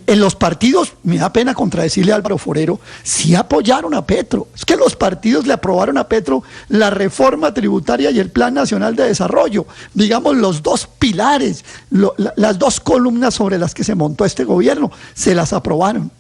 En los partidos, me da pena contradecirle a Álvaro Forero, sí apoyaron a Petro. Es que los partidos le aprobaron a Petro la reforma tributaria y el Plan Nacional de Desarrollo. Digamos, los dos pilares, las dos columnas sobre las que se montó este gobierno, se las aprobaron.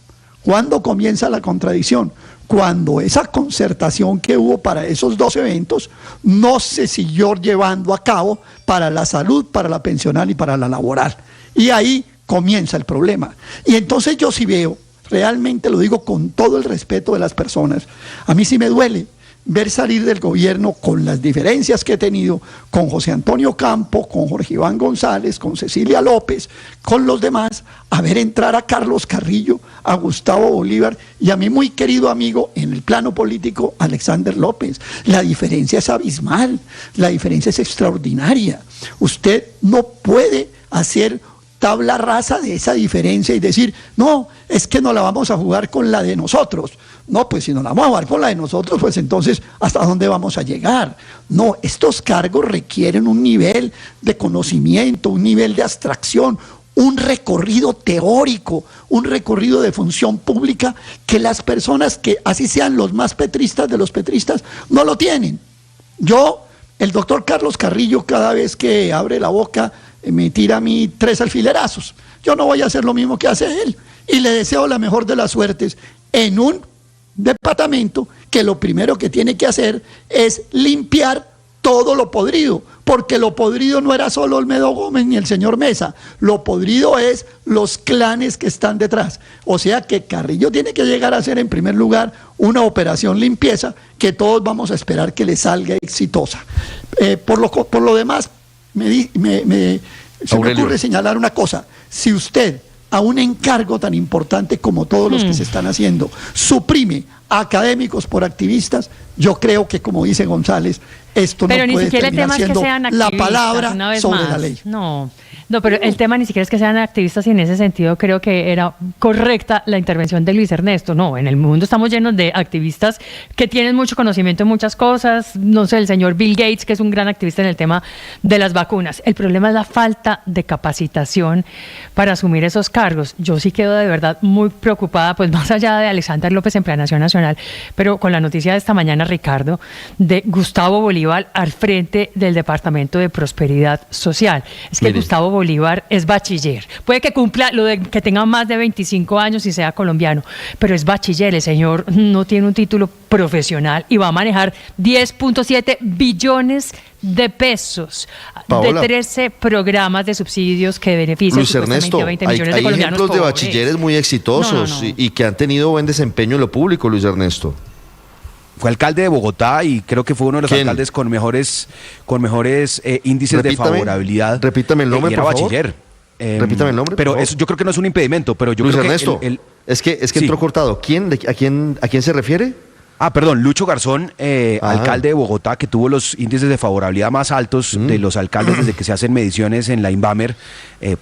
¿Cuándo comienza la contradicción? Cuando esa concertación que hubo para esos dos eventos no se siguió llevando a cabo para la salud, para la pensional y para la laboral. Y ahí comienza el problema. Y entonces yo sí veo, realmente lo digo con todo el respeto de las personas, a mí sí me duele ver salir del gobierno con las diferencias que he tenido con José Antonio Campo, con Jorge Iván González, con Cecilia López, con los demás, a ver entrar a Carlos Carrillo, a Gustavo Bolívar y a mi muy querido amigo en el plano político, Alexander López. La diferencia es abismal, la diferencia es extraordinaria. Usted no puede hacer tabla rasa de esa diferencia y decir, no, es que no la vamos a jugar con la de nosotros. No, pues si no la vamos a jugar con la de nosotros, pues entonces, ¿hasta dónde vamos a llegar? No, estos cargos requieren un nivel de conocimiento, un nivel de abstracción, un recorrido teórico, un recorrido de función pública que las personas que así sean los más petristas de los petristas no lo tienen. El doctor Carlos Carrillo, cada vez que abre la boca, me tira a mí 3 alfilerazos. Yo no voy a hacer lo mismo que hace él. Y le deseo la mejor de las suertes en un departamento que lo primero que tiene que hacer es limpiar todo lo podrido, porque lo podrido no era solo Olmedo Gómez ni el señor Mesa, lo podrido es los clanes que están detrás. O sea que Carrillo tiene que llegar a hacer en primer lugar una operación limpieza que todos vamos a esperar que le salga exitosa. Por lo demás, se me ocurre señalar una cosa: si usted a un encargo tan importante como todos los que se están haciendo suprime a académicos por activistas, yo creo que, como dice González, esto pero no puede terminar siendo la palabra sobre la ley. No, pero el tema ni siquiera es que sean activistas, y en ese sentido creo que era correcta la intervención de Luis Ernesto. No, en el mundo estamos llenos de activistas que tienen mucho conocimiento en muchas cosas. No sé, el señor Bill Gates, que es un gran activista en el tema de las vacunas. El problema es la falta de capacitación para asumir esos cargos. Yo sí quedo de verdad muy preocupada, pues más allá de Alexander López en Planeación Nacional, pero con la noticia de esta mañana, Ricardo, de Gustavo Bolívar al frente del Departamento de Prosperidad Social. Es que Gustavo Bolívar es bachiller. Puede que cumpla lo de que tenga más de 25 años y sea colombiano, pero es bachiller. El señor no tiene un título profesional y va a manejar 10.7 billones de pesos, Paola, de 13 programas de subsidios que benefician Luis Ernesto, a 20 millones de colombianos. Hay ejemplos de bachilleres muy exitosos y que han tenido buen desempeño en lo público, Luis Ernesto. Fue alcalde de Bogotá y creo que fue uno de los alcaldes con mejores índices de favorabilidad. Repítame el nombre, era por favor. bachiller. Repítame el nombre. Pero eso yo creo que no es un impedimento, pero yo Luis creo Ernesto, que es que entró cortado. ¿A quién se refiere? Perdón, Lucho Garzón, alcalde de Bogotá, que tuvo los índices de favorabilidad más altos de los alcaldes desde que se hacen mediciones en la Inbamer,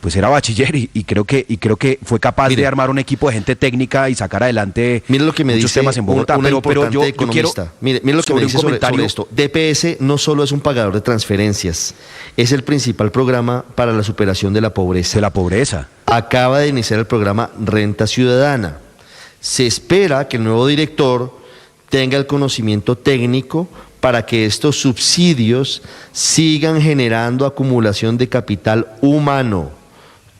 pues era bachiller y creo que fue capaz de armar un equipo de gente técnica y sacar adelante lo que me muchos dice temas en Bogotá. Pero yo quiero mire lo que me dice sobre esto. DPS no solo es un pagador de transferencias, es el principal programa para la superación de la pobreza. Acaba de iniciar el programa Renta Ciudadana. Se espera que el nuevo director tenga el conocimiento técnico para que estos subsidios sigan generando acumulación de capital humano.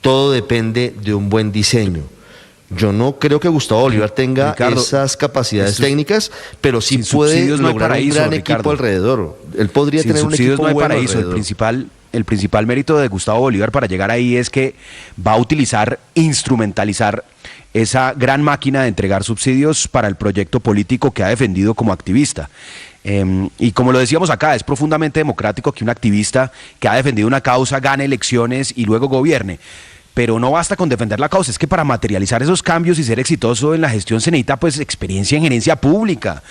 Todo depende de un buen diseño. Yo no creo que Gustavo Bolívar tenga esas capacidades técnicas, pero sí puede lograr un gran equipo alrededor. Él podría tener un equipo bueno alrededor. El principal mérito de Gustavo Bolívar para llegar ahí es que va a instrumentalizar esa gran máquina de entregar subsidios para el proyecto político que ha defendido como activista. Y como lo decíamos acá, es profundamente democrático que un activista que ha defendido una causa gane elecciones y luego gobierne. Pero no basta con defender la causa, es que para materializar esos cambios y ser exitoso en la gestión se necesita pues experiencia en gerencia pública,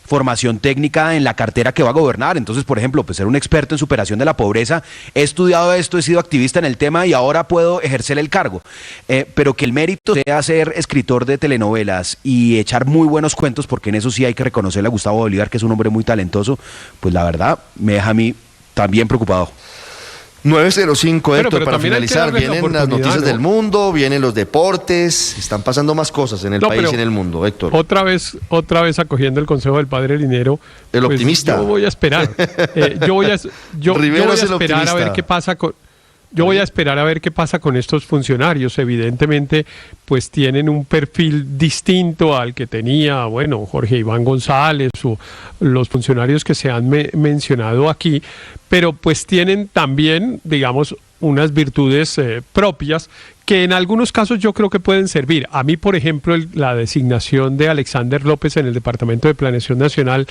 formación técnica en la cartera que va a gobernar. Entonces, por ejemplo, pues ser un experto en superación de la pobreza, he estudiado esto, he sido activista en el tema y ahora puedo ejercer el cargo. Pero que el mérito sea ser escritor de telenovelas y echar muy buenos cuentos, porque en eso sí hay que reconocerle a Gustavo Bolívar, que es un hombre muy talentoso, pues la verdad me deja a mí también preocupado. 9:05, Héctor, para finalizar, vienen las noticias, ¿no?, del mundo, vienen los deportes, están pasando más cosas en el país y en el mundo, Héctor. Otra vez acogiendo el consejo del padre Linero. El optimista. Yo voy a esperar. Yo voy a esperar a ver qué pasa con... Yo voy a esperar a ver qué pasa con estos funcionarios. Evidentemente, pues tienen un perfil distinto al que tenía, bueno, Jorge Iván González o los funcionarios que se han mencionado aquí, pero pues tienen también, digamos, unas virtudes propias que en algunos casos yo creo que pueden servir. A mí, por ejemplo, la designación de Alexander López en el Departamento de Planeación Nacional,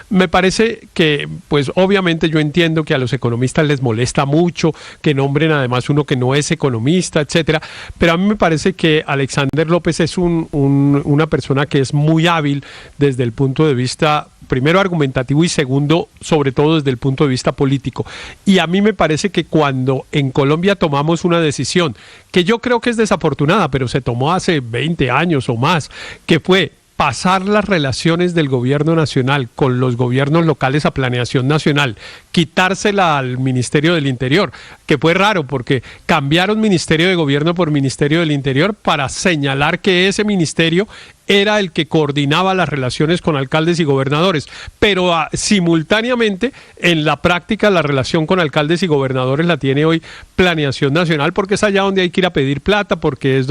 me parece que, pues obviamente yo entiendo que a los economistas les molesta mucho que nombren además uno que no es economista, etcétera, pero a mí me parece que Alexander López es una persona que es muy hábil desde el punto de vista, primero, argumentativo y segundo, sobre todo desde el punto de vista político. Y a mí me parece que cuando en Colombia tomamos una decisión, que yo creo que es desafortunada, pero se tomó hace 20 años o más, que fue pasar las relaciones del gobierno nacional con los gobiernos locales a planeación nacional, quitársela al Ministerio del Interior, que fue raro porque cambiaron Ministerio de Gobierno por Ministerio del Interior para señalar que ese ministerio era el que coordinaba las relaciones con alcaldes y gobernadores, pero simultáneamente en la práctica la relación con alcaldes y gobernadores la tiene hoy Planeación Nacional, porque es allá donde hay que ir a pedir plata, porque es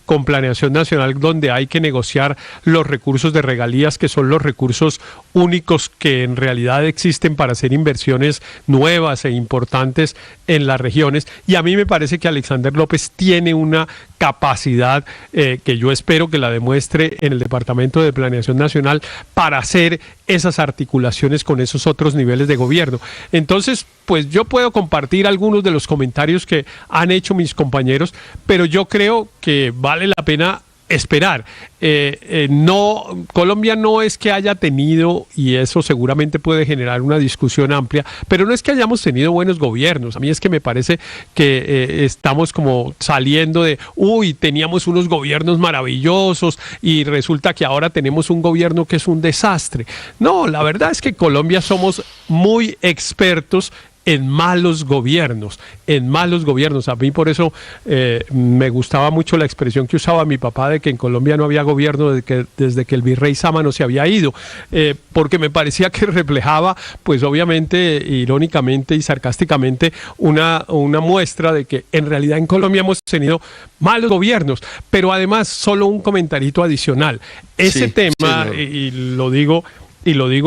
con Planeación Nacional donde hay que negociar los recursos de regalías, que son los recursos únicos que en realidad existen para hacer inversiones nuevas e importantes en las regiones. Y a mí me parece que Alexander López tiene una capacidad que yo espero que la demuestre en el Departamento de Planeación Nacional para hacer esas articulaciones con esos otros niveles de gobierno. Entonces, pues yo puedo compartir algunos de los comentarios que han hecho mis compañeros, pero yo creo que vale la pena esperar. Colombia no es que haya tenido, y eso seguramente puede generar una discusión amplia, pero no es que hayamos tenido buenos gobiernos. A mí es que me parece que estamos como saliendo de, teníamos unos gobiernos maravillosos y resulta que ahora tenemos un gobierno que es un desastre. No, la verdad es que Colombia somos muy expertos en malos gobiernos. A mí por eso me gustaba mucho la expresión que usaba mi papá de que en Colombia no había gobierno desde que el virrey Sámano se había ido, porque me parecía que reflejaba, pues obviamente, irónicamente y sarcásticamente, una muestra de que en realidad en Colombia hemos tenido malos gobiernos. Pero además, solo un comentarito adicional. Ese tema, y lo digo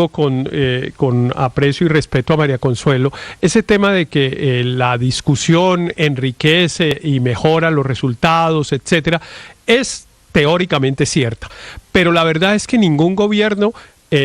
con aprecio y respeto a María Consuelo, ese tema de que la discusión enriquece y mejora los resultados, etcétera, es teóricamente cierta, pero la verdad es que ningún gobierno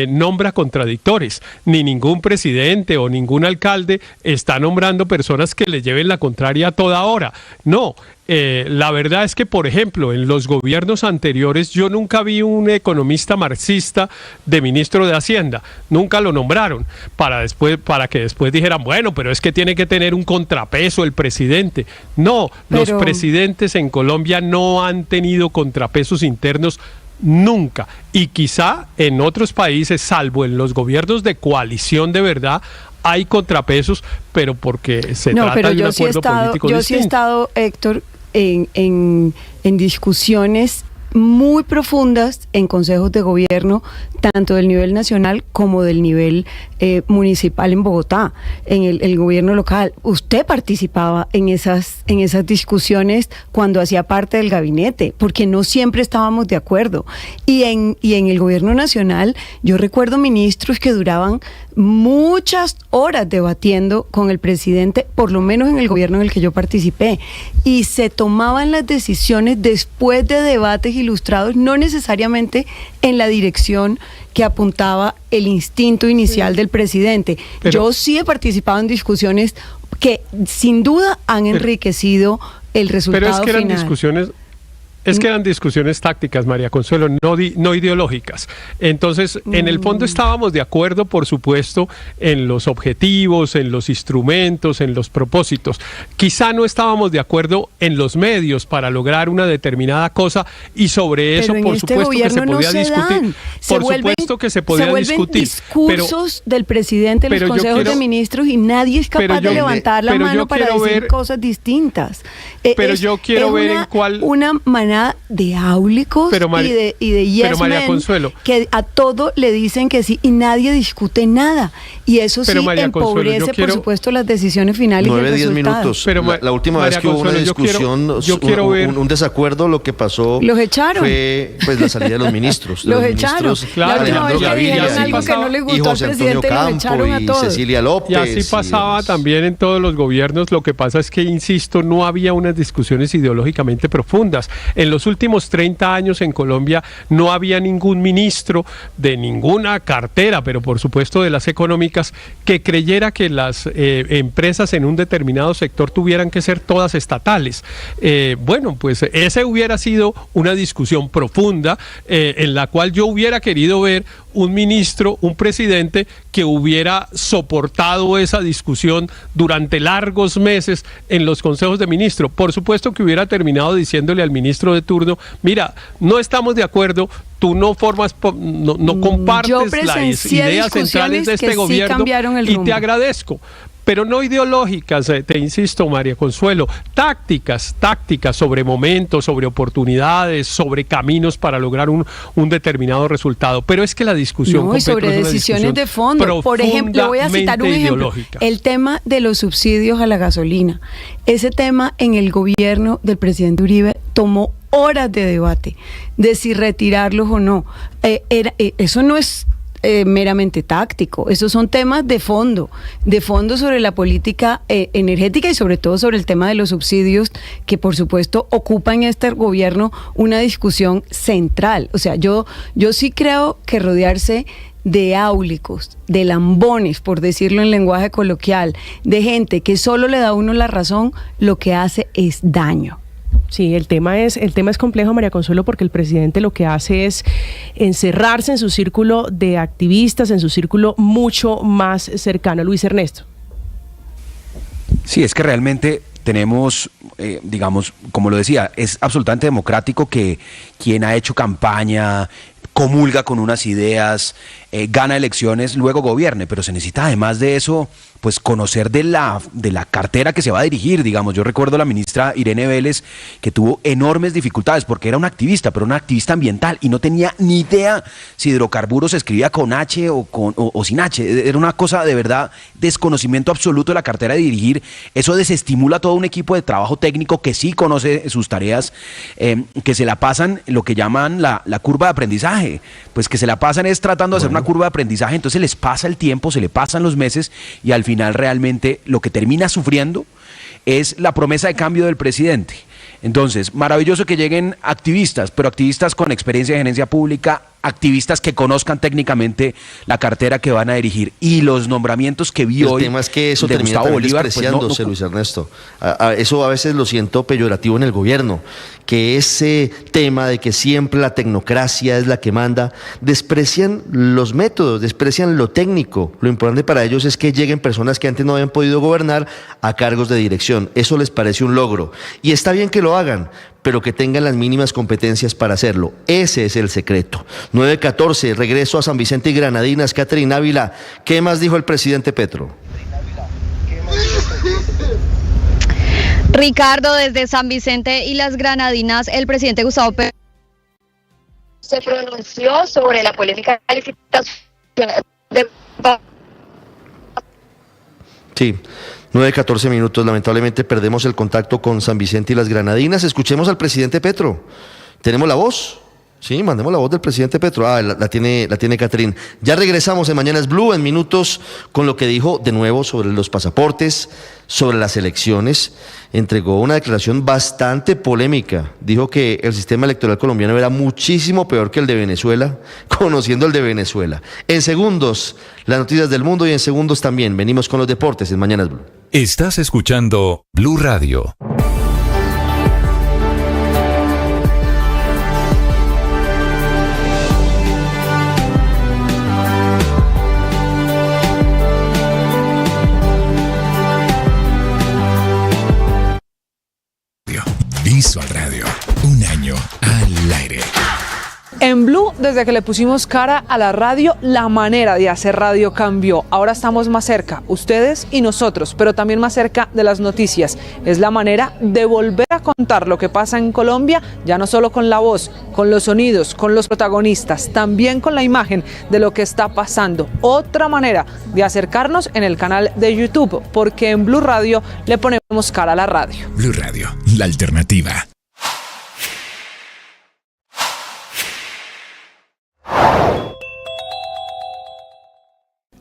nombra contradictores, ni ningún presidente o ningún alcalde está nombrando personas que le lleven la contraria a toda hora. No, la verdad es que, por ejemplo, en los gobiernos anteriores yo nunca vi un economista marxista de ministro de Hacienda, nunca lo nombraron, para que después dijeran, bueno, pero es que tiene que tener un contrapeso el presidente. No, los presidentes en Colombia no han tenido contrapesos internos nunca, y quizá en otros países, salvo en los gobiernos de coalición de verdad, hay contrapesos, pero porque se trata de un acuerdo político distinto. Yo sí he estado, Héctor, en discusiones muy profundas en consejos de gobierno, tanto del nivel nacional como del nivel municipal en Bogotá, en el gobierno local. Usted participaba en esas discusiones cuando hacía parte del gabinete, porque no siempre estábamos de acuerdo. Y en el gobierno nacional, yo recuerdo ministros que duraban muchas horas debatiendo con el presidente, por lo menos en el gobierno en el que yo participé, y se tomaban las decisiones después de debates ilustrados, no necesariamente en la dirección que apuntaba el instinto inicial del presidente. Yo sí he participado en discusiones que sin duda han enriquecido el resultado final. Pero es que eran discusiones... Es que eran discusiones tácticas, María Consuelo, no ideológicas. Entonces, en el fondo estábamos de acuerdo, por supuesto, en los objetivos, en los instrumentos, en los propósitos. Quizá no estábamos de acuerdo en los medios para lograr una determinada cosa, y sobre eso, por supuesto, que se podía discutir. Por supuesto que se podía discutir. Discursos del presidente de los consejos de ministros y nadie es capaz de levantar la mano para decir cosas distintas. Pero yo quiero ver en cuál... Una manada de áulicos y de yes men que a todo le dicen que sí y nadie discute nada. Y eso sí empobrece, por supuesto, las decisiones finales y el resultado. 9-10 minutos. Pero la última vez que hubo una discusión, un desacuerdo, lo que pasó fue pues la salida de los ministros. Los echaron. Claro, Alejandro Gaviria, algo que no le gustó al presidente, los echaron a todos. Cecilia López. Y así pasaba también en todos los gobiernos. Lo que pasa es que, insisto, no había unas discusiones ideológicamente profundas. En los últimos 30 años en Colombia no había ningún ministro de ninguna cartera, pero por supuesto de las económicas, que creyera que las empresas en un determinado sector tuvieran que ser todas estatales. Bueno, pues esa hubiera sido una discusión profunda en la cual yo hubiera querido ver un ministro, un presidente que hubiera soportado esa discusión durante largos meses en los consejos de ministros. Por supuesto que hubiera terminado diciéndole al ministro de turno: mira, no estamos de acuerdo, tú no compartes las ideas centrales de este gobierno y te agradezco. Pero no ideológicas, te insisto, María Consuelo, tácticas sobre momentos, sobre oportunidades, sobre caminos para lograr un determinado resultado. Pero es que la discusión con sobre Petro es decisiones de fondo. Por ejemplo, voy a citar un ejemplo, el tema de los subsidios a la gasolina. Ese tema en el gobierno del presidente Uribe tomó horas de debate de si retirarlos o no. Eso no es meramente táctico, esos son temas de fondo sobre la política energética y sobre todo sobre el tema de los subsidios, que por supuesto ocupa en este gobierno una discusión central. O sea, yo sí creo que rodearse de áulicos, de lambones, por decirlo en lenguaje coloquial, de gente que solo le da a uno la razón, lo que hace es daño. Sí, el tema es complejo, María Consuelo, porque el presidente lo que hace es encerrarse en su círculo de activistas, en su círculo mucho más cercano. Luis Ernesto. Sí, es que realmente tenemos, digamos, como lo decía, es absolutamente democrático que quien ha hecho campaña, comulga con unas ideas, gana elecciones, luego gobierne, pero se necesita además de eso, pues conocer de la cartera que se va a dirigir. Digamos, yo recuerdo a la ministra Irene Vélez, que tuvo enormes dificultades porque era una activista, pero una activista ambiental, y no tenía ni idea si hidrocarburos se escribía con H o sin H. Era una cosa de verdad, desconocimiento absoluto de la cartera de dirigir. Eso desestimula todo un equipo de trabajo técnico que sí conoce sus tareas, que se la pasan lo que llaman la curva de aprendizaje, pues que se la pasan es tratando de hacer una curva de aprendizaje. Entonces les pasa el tiempo, se le pasan los meses, y al final realmente lo que termina sufriendo es la promesa de cambio del presidente. Entonces, maravilloso que lleguen activistas, pero activistas con experiencia de gerencia pública, activistas que conozcan técnicamente la cartera que van a dirigir, y los nombramientos que vi hoy. El tema es que eso termina despreciándose, Luis Ernesto. Eso a veces lo siento peyorativo en el gobierno, que ese tema de que siempre la tecnocracia es la que manda, desprecian los métodos, desprecian lo técnico. Lo importante para ellos es que lleguen personas que antes no habían podido gobernar a cargos de dirección. Eso les parece un logro. Y está bien que lo hagan, pero que tengan las mínimas competencias para hacerlo. Ese es el secreto. 9:14, regreso a San Vicente y Granadinas. Catherine Ávila, ¿qué más dijo el presidente Petro? Ricardo, desde San Vicente y las Granadinas, el presidente Gustavo Petro se pronunció sobre la polémica licitación de... Sí. 9:14 minutos, lamentablemente perdemos el contacto con San Vicente y las Granadinas. Escuchemos al presidente Petro. ¿Tenemos la voz? Sí, mandemos la voz del presidente Petro. La tiene Catherine. Ya regresamos en Mañanas Blue en minutos con lo que dijo de nuevo sobre los pasaportes, sobre las elecciones. Entregó una declaración bastante polémica. Dijo que el sistema electoral colombiano era muchísimo peor que el de Venezuela, conociendo el de Venezuela. En segundos, las noticias del mundo, y en segundos también venimos con los deportes en Mañanas Blue. Estás escuchando Blue Radio. En Blue, desde que le pusimos cara a la radio, la manera de hacer radio cambió. Ahora estamos más cerca, ustedes y nosotros, pero también más cerca de las noticias. Es la manera de volver a contar lo que pasa en Colombia, ya no solo con la voz, con los sonidos, con los protagonistas, también con la imagen de lo que está pasando. Otra manera de acercarnos en el canal de YouTube, porque en Blue Radio le ponemos cara a la radio. Blue Radio, la alternativa.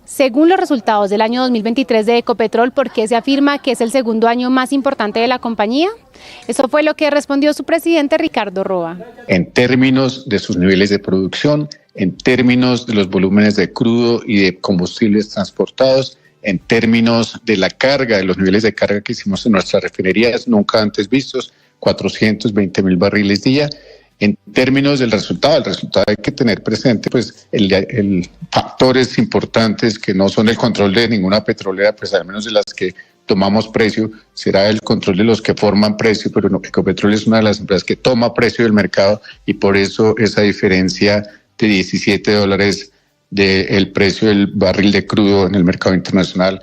Según los resultados del año 2023 de Ecopetrol, ¿por qué se afirma que es el segundo año más importante de la compañía? Eso fue lo que respondió su presidente Ricardo Roa. En términos de sus niveles de producción, en términos de los volúmenes de crudo y de combustibles transportados, en términos de la carga, de los niveles de carga que hicimos en nuestras refinerías nunca antes vistos, 420,000 barriles día. En términos del resultado, hay que tener presente pues el factores importantes que no son el control de ninguna petrolera, pues al menos de las que tomamos precio, será el control de los que forman precio, pero no, Ecopetrol es una de las empresas que toma precio del mercado y por eso esa diferencia de $17 del precio del barril de crudo en el mercado internacional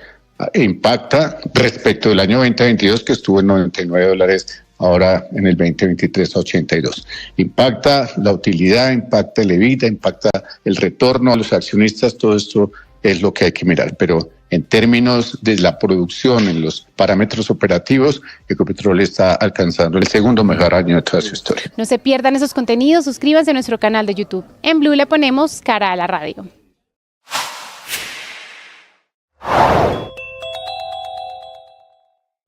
impacta respecto del año 2022 que estuvo en $99, ahora en el 2023 a 82. Impacta la utilidad, impacta el EBITDA, impacta el retorno a los accionistas, todo esto es lo que hay que mirar. Pero en términos de la producción, en los parámetros operativos, Ecopetrol está alcanzando el segundo mejor año de toda su historia. No se pierdan esos contenidos, suscríbanse a nuestro canal de YouTube. En Blue le ponemos cara a la radio.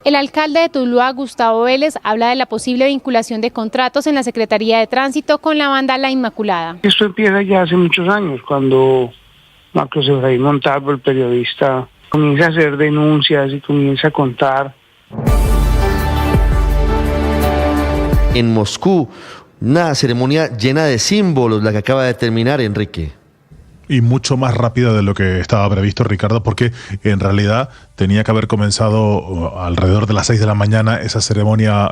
El alcalde de Tuluá, Gustavo Vélez, habla de la posible vinculación de contratos en la Secretaría de Tránsito con la banda La Inmaculada. Esto empieza ya hace muchos años, cuando Marcos Efraín Montalvo, el periodista, comienza a hacer denuncias y comienza a contar. En Moscú, una ceremonia llena de símbolos, la que acaba de terminar, Enrique. Y mucho más rápida de lo que estaba previsto, Ricardo, porque en realidad tenía que haber comenzado alrededor de las 6 de la mañana esa ceremonia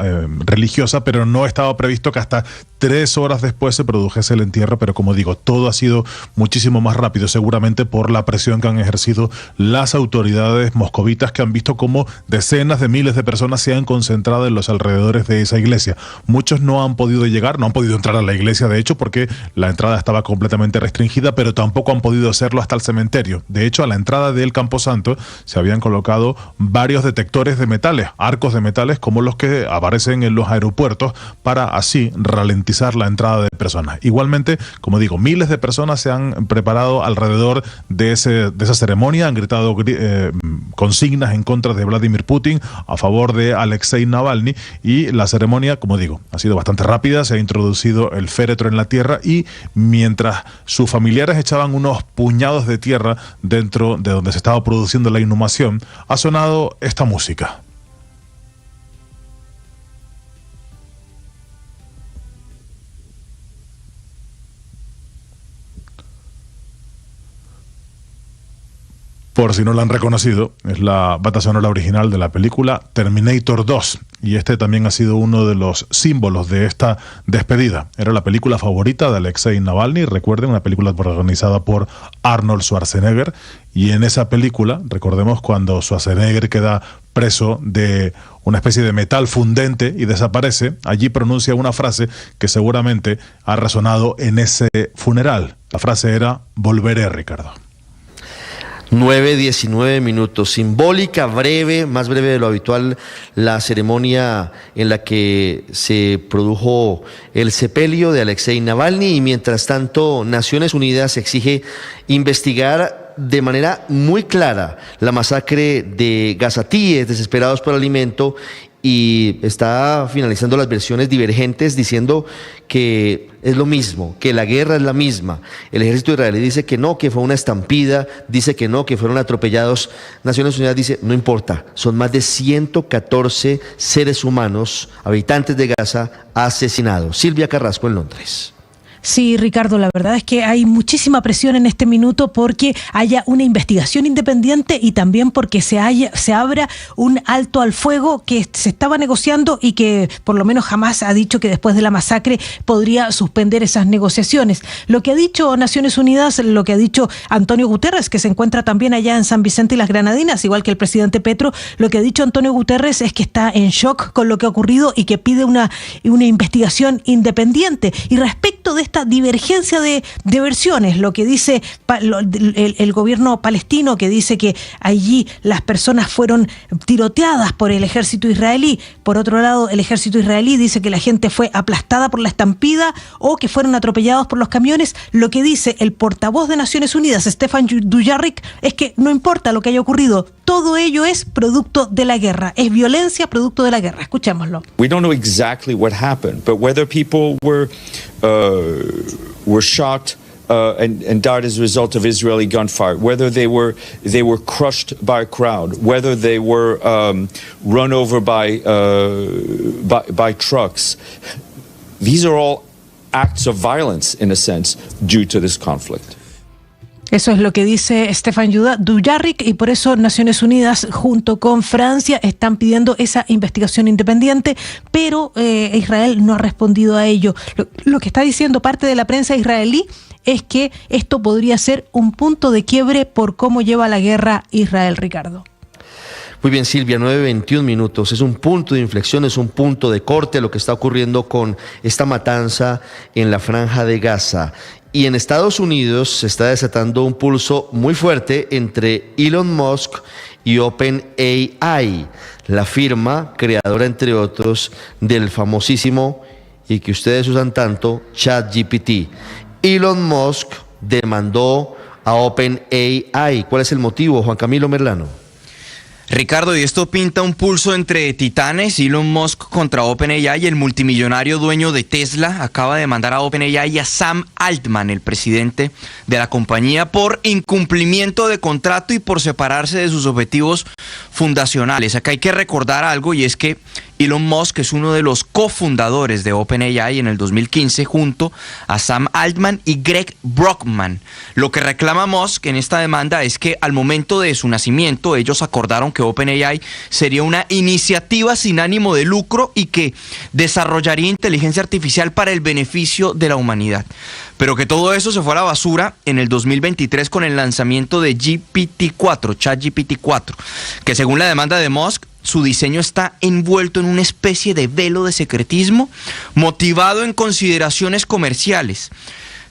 religiosa, pero no estaba previsto que hasta 3 horas después se produjese el entierro, pero como digo, todo ha sido muchísimo más rápido, seguramente por la presión que han ejercido las autoridades moscovitas, que han visto cómo decenas de miles de personas se han concentrado en los alrededores de esa iglesia. Muchos no han podido llegar, no han podido entrar a la iglesia, de hecho, porque la entrada estaba completamente restringida, pero tampoco han podido hacerlo hasta el cementerio. De hecho, a la entrada del Camposanto se habían colocado varios detectores de metales, arcos de metales como los que aparecen en los aeropuertos, para así ralentizar la entrada de personas. Igualmente, como digo, miles de personas se han preparado alrededor de esa ceremonia, han gritado consignas en contra de Vladimir Putin, a favor de Alexei Navalny, y la ceremonia, como digo, ha sido bastante rápida. Se ha introducido el féretro en la tierra y mientras sus familiares echaban unos puñados de tierra dentro de donde se estaba produciendo la inhumación, ha sonado esta música. Por si no la han reconocido, es la banda sonora original de la película Terminator 2. Y este también ha sido uno de los símbolos de esta despedida. Era la película favorita de Alexei Navalny, recuerden, una película protagonizada por Arnold Schwarzenegger. Y en esa película, recordemos cuando Schwarzenegger queda preso de una especie de metal fundente y desaparece, allí pronuncia una frase que seguramente ha resonado en ese funeral. La frase era: volveré, Ricardo. 9:19 minutos, simbólica, breve, más breve de lo habitual, la ceremonia en la que se produjo el sepelio de Alexei Navalny, y mientras tanto Naciones Unidas exige investigar de manera muy clara la masacre de gazatíes desesperados por alimento, y está finalizando las versiones divergentes diciendo que es lo mismo, que la guerra es la misma. El ejército israelí dice que no, que fue una estampida, dice que no, que fueron atropellados. Naciones Unidas dice, no importa, son más de 114 seres humanos, habitantes de Gaza, asesinados. Silvia Carrasco en Londres. Sí, Ricardo, la verdad es que hay muchísima presión en este minuto porque haya una investigación independiente y también porque se abra un alto al fuego que se estaba negociando y que por lo menos Hamás ha dicho que después de la masacre podría suspender esas negociaciones. Lo que ha dicho Naciones Unidas, lo que ha dicho Antonio Guterres, que se encuentra también allá en San Vicente y las Granadinas, igual que el presidente Petro, lo que ha dicho Antonio Guterres es que está en shock con lo que ha ocurrido y que pide una investigación independiente. Y respecto de esta divergencia de versiones, lo que dice el gobierno palestino, que dice que allí las personas fueron tiroteadas por el ejército israelí. Por otro lado, el ejército israelí dice que la gente fue aplastada por la estampida o que fueron atropellados por los camiones. Lo que dice el portavoz de Naciones Unidas, Stefan Dujarric, es que no importa lo que haya ocurrido, todo ello es producto de la guerra, es violencia producto de la guerra. Escuchémoslo. We don't know exactly what happened, but whether people were shot and died as a result of Israeli gunfire, whether they were crushed by a crowd, whether they were run over by trucks, these are all acts of violence in a sense due to this conflict. Eso es lo que dice Stefan Dujarric y por eso Naciones Unidas junto con Francia están pidiendo esa investigación independiente, pero Israel no ha respondido a ello. Lo que está diciendo parte de la prensa israelí es que esto podría ser un punto de quiebre por cómo lleva la guerra Israel, Ricardo. Muy bien, Silvia, 9:21 minutos. Es un punto de inflexión, es un punto de corte lo que está ocurriendo con esta matanza en la Franja de Gaza. Y en Estados Unidos se está desatando un pulso muy fuerte entre Elon Musk y OpenAI, la firma creadora, entre otros, del famosísimo y que ustedes usan tanto, ChatGPT. Elon Musk demandó a OpenAI. ¿Cuál es el motivo, Juan Camilo Merlano? Ricardo, y esto pinta un pulso entre titanes. Elon Musk contra OpenAI. El multimillonario dueño de Tesla acaba de demandar a OpenAI y a Sam Altman, el presidente de la compañía, por incumplimiento de contrato y por separarse de sus objetivos fundacionales. Acá hay que recordar algo, y es que Elon Musk es uno de los cofundadores de OpenAI en el 2015 junto a Sam Altman y Greg Brockman. Lo que reclama Musk en esta demanda es que al momento de su nacimiento ellos acordaron que OpenAI sería una iniciativa sin ánimo de lucro y que desarrollaría inteligencia artificial para el beneficio de la humanidad. Pero que todo eso se fue a la basura en el 2023 con el lanzamiento de GPT-4, ChatGPT-4, que según la demanda de Musk, su diseño está envuelto en una especie de velo de secretismo motivado en consideraciones comerciales.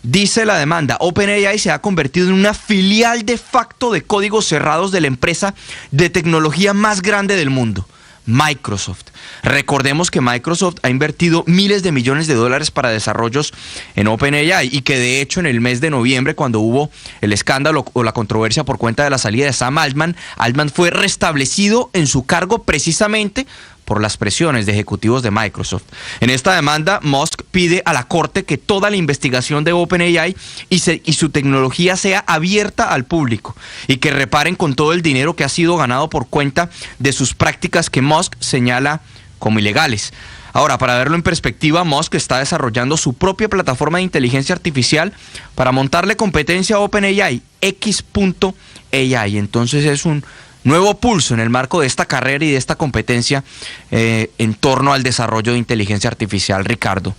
Dice la demanda, OpenAI se ha convertido en una filial de facto de códigos cerrados de la empresa de tecnología más grande del mundo, Microsoft. Recordemos que Microsoft ha invertido miles de millones de dólares para desarrollos en OpenAI y que de hecho en el mes de noviembre, cuando hubo el escándalo o la controversia por cuenta de la salida de Sam Altman, Altman fue restablecido en su cargo precisamente por las presiones de ejecutivos de Microsoft. En esta demanda, Musk pide a la Corte que toda la investigación de OpenAI y su tecnología sea abierta al público y que reparen con todo el dinero que ha sido ganado por cuenta de sus prácticas que Musk señala como ilegales. Ahora, para verlo en perspectiva, Musk está desarrollando su propia plataforma de inteligencia artificial para montarle competencia a OpenAI, X.AI. Entonces es un nuevo pulso en el marco de esta carrera y de esta competencia en torno al desarrollo de inteligencia artificial, Ricardo.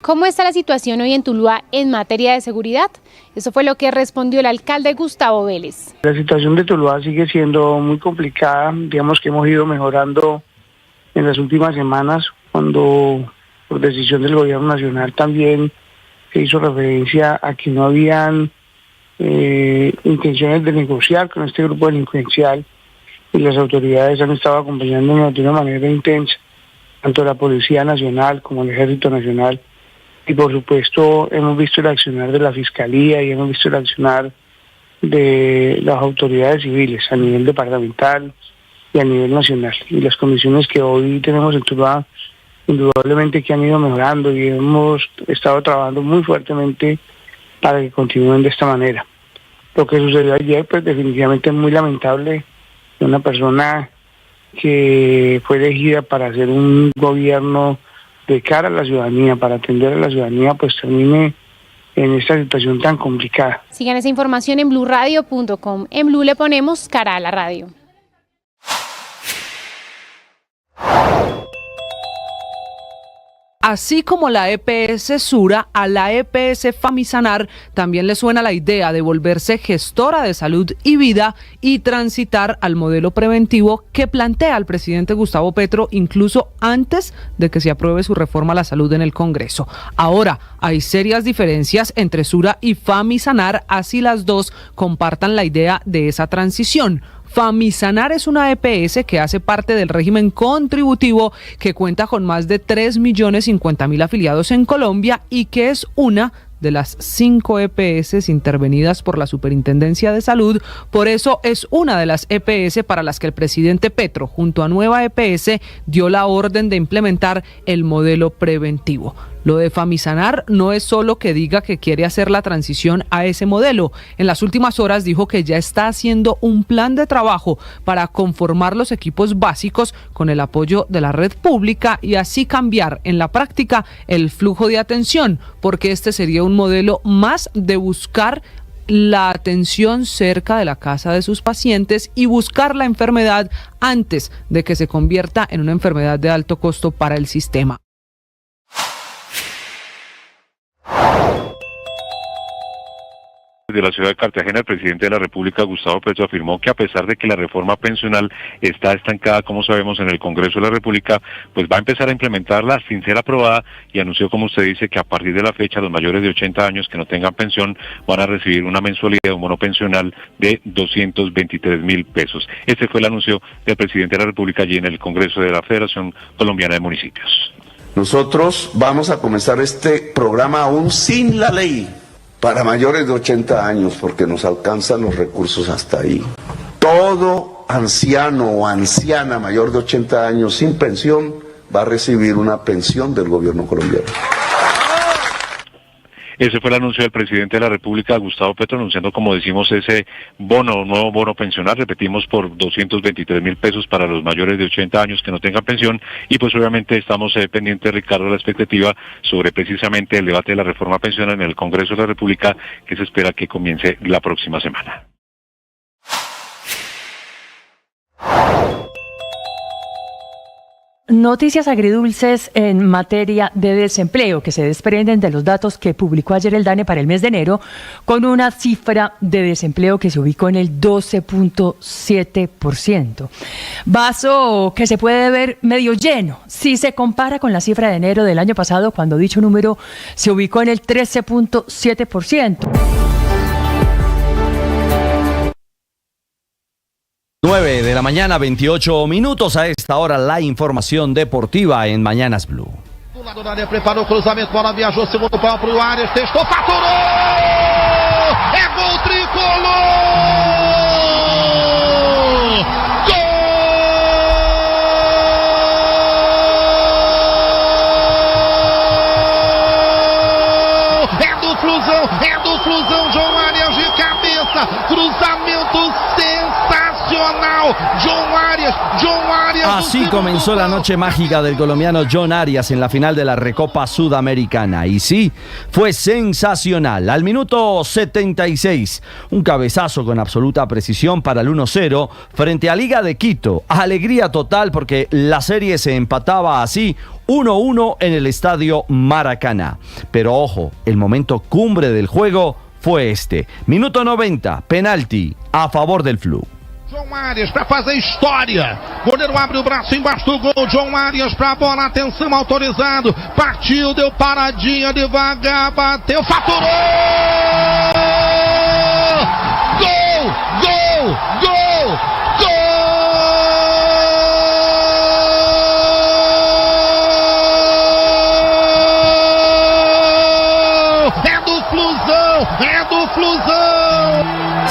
¿Cómo está la situación hoy en Tuluá en materia de seguridad? Eso fue lo que respondió el alcalde Gustavo Vélez. La situación de Tuluá sigue siendo muy complicada. Digamos que hemos ido mejorando en las últimas semanas, cuando por decisión del gobierno nacional también se hizo referencia a que no habían intenciones de negociar con este grupo delincuencial, y las autoridades han estado acompañándonos de una manera intensa, tanto la Policía Nacional como el Ejército Nacional. Y por supuesto hemos visto el accionar de la Fiscalía y hemos visto el accionar de las autoridades civiles a nivel departamental y a nivel nacional. Y las condiciones que hoy tenemos en Tuluá indudablemente que han ido mejorando y hemos estado trabajando muy fuertemente para que continúen de esta manera. Lo que sucedió ayer, pues definitivamente es muy lamentable. Una persona que fue elegida para hacer un gobierno de cara a la ciudadanía, para atender a la ciudadanía, pues termine en esta situación tan complicada. Sigan esa información en bluradio.com. En Blue le ponemos cara a la radio. Así como la EPS Sura, a la EPS Famisanar también le suena la idea de volverse gestora de salud y vida y transitar al modelo preventivo que plantea el presidente Gustavo Petro incluso antes de que se apruebe su reforma a la salud en el Congreso. Ahora, hay serias diferencias entre Sura y Famisanar, así las dos compartan la idea de esa transición. Famisanar es una EPS que hace parte del régimen contributivo que cuenta con más de 3.050.000 afiliados en Colombia y que es una de las 5 EPS intervenidas por la Superintendencia de Salud. Por eso es una de las EPS para las que el presidente Petro, junto a Nueva EPS, dio la orden de implementar el modelo preventivo. Lo de Famisanar no es solo que diga que quiere hacer la transición a ese modelo. En las últimas horas dijo que ya está haciendo un plan de trabajo para conformar los equipos básicos con el apoyo de la red pública y así cambiar en la práctica el flujo de atención, porque este sería un modelo más de buscar la atención cerca de la casa de sus pacientes y buscar la enfermedad antes de que se convierta en una enfermedad de alto costo para el sistema. De la ciudad de Cartagena, el presidente de la República, Gustavo Petro, afirmó que a pesar de que la reforma pensional está estancada, como sabemos, en el Congreso de la República, pues va a empezar a implementarla sin ser aprobada y anunció, como usted dice, que a partir de la fecha los mayores de 80 años que no tengan pensión van a recibir una mensualidad, un bono pensional de 223.000 pesos. Este fue el anuncio del presidente de la República allí en el Congreso de la Federación Colombiana de Municipios. Nosotros vamos a comenzar este programa aún sin la ley para mayores de 80 años, porque nos alcanzan los recursos hasta ahí. Todo anciano o anciana mayor de 80 años sin pensión va a recibir una pensión del gobierno colombiano. Ese fue el anuncio del presidente de la República, Gustavo Petro, anunciando, como decimos, ese bono, nuevo bono pensional, repetimos, por 223.000 pesos para los mayores de 80 años que no tengan pensión. Y pues obviamente estamos pendientes, Ricardo, de la expectativa sobre precisamente el debate de la reforma pensional en el Congreso de la República, que se espera que comience la próxima semana. Noticias agridulces en materia de desempleo que se desprenden de los datos que publicó ayer el DANE para el mes de enero, con una cifra de desempleo que se ubicó en el 12.7%. Vaso que se puede ver medio lleno si se compara con la cifra de enero del año pasado, cuando dicho número se ubicó en el 13.7%. 9 de la mañana, 28 minutos. A esta hora la información deportiva en Mañanas Blue. Do lado da área, preparou o cruzamento, bola viajou, segundo pau pro Arias, testou, faturou! É gol tricolor! Gol! É do Flusão, João Arias de cabeça, cruzamento sensacional, John Arias. Así comenzó la noche mágica del colombiano John Arias en la final de la Recopa Sudamericana. Y sí, fue sensacional. Al minuto 76, un cabezazo con absoluta precisión para el 1-0 frente a Liga de Quito. Alegría total porque la serie se empataba así 1-1 en el estadio Maracaná. Pero ojo, el momento cumbre del juego fue este. Minuto 90, penalti a favor del Flu. João Arias para fazer história. Goleiro abre o braço embaixo do gol. João Arias para a bola. Atenção, autorizado. Partiu, deu paradinha devagar. Bateu, faturou! Gol! Gol! Gol! Gol! É do Flusão! É do Flusão!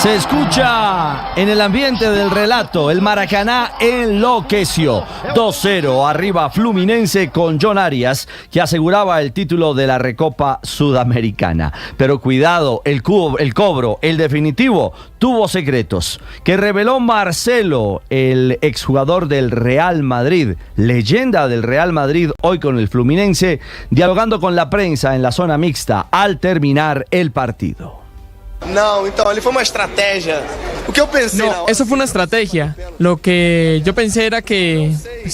Se escucha en el ambiente del relato, el Maracaná enloqueció. 2-0 arriba Fluminense con John Arias, que aseguraba el título de la Recopa Sudamericana. Pero cuidado, el cobro, el definitivo, tuvo secretos que reveló Marcelo, el exjugador del Real Madrid, leyenda del Real Madrid, hoy con el Fluminense, dialogando con la prensa en la zona mixta al terminar el partido. No, entonces fue una estrategia. Eso fue una estrategia. Lo que yo pensé era que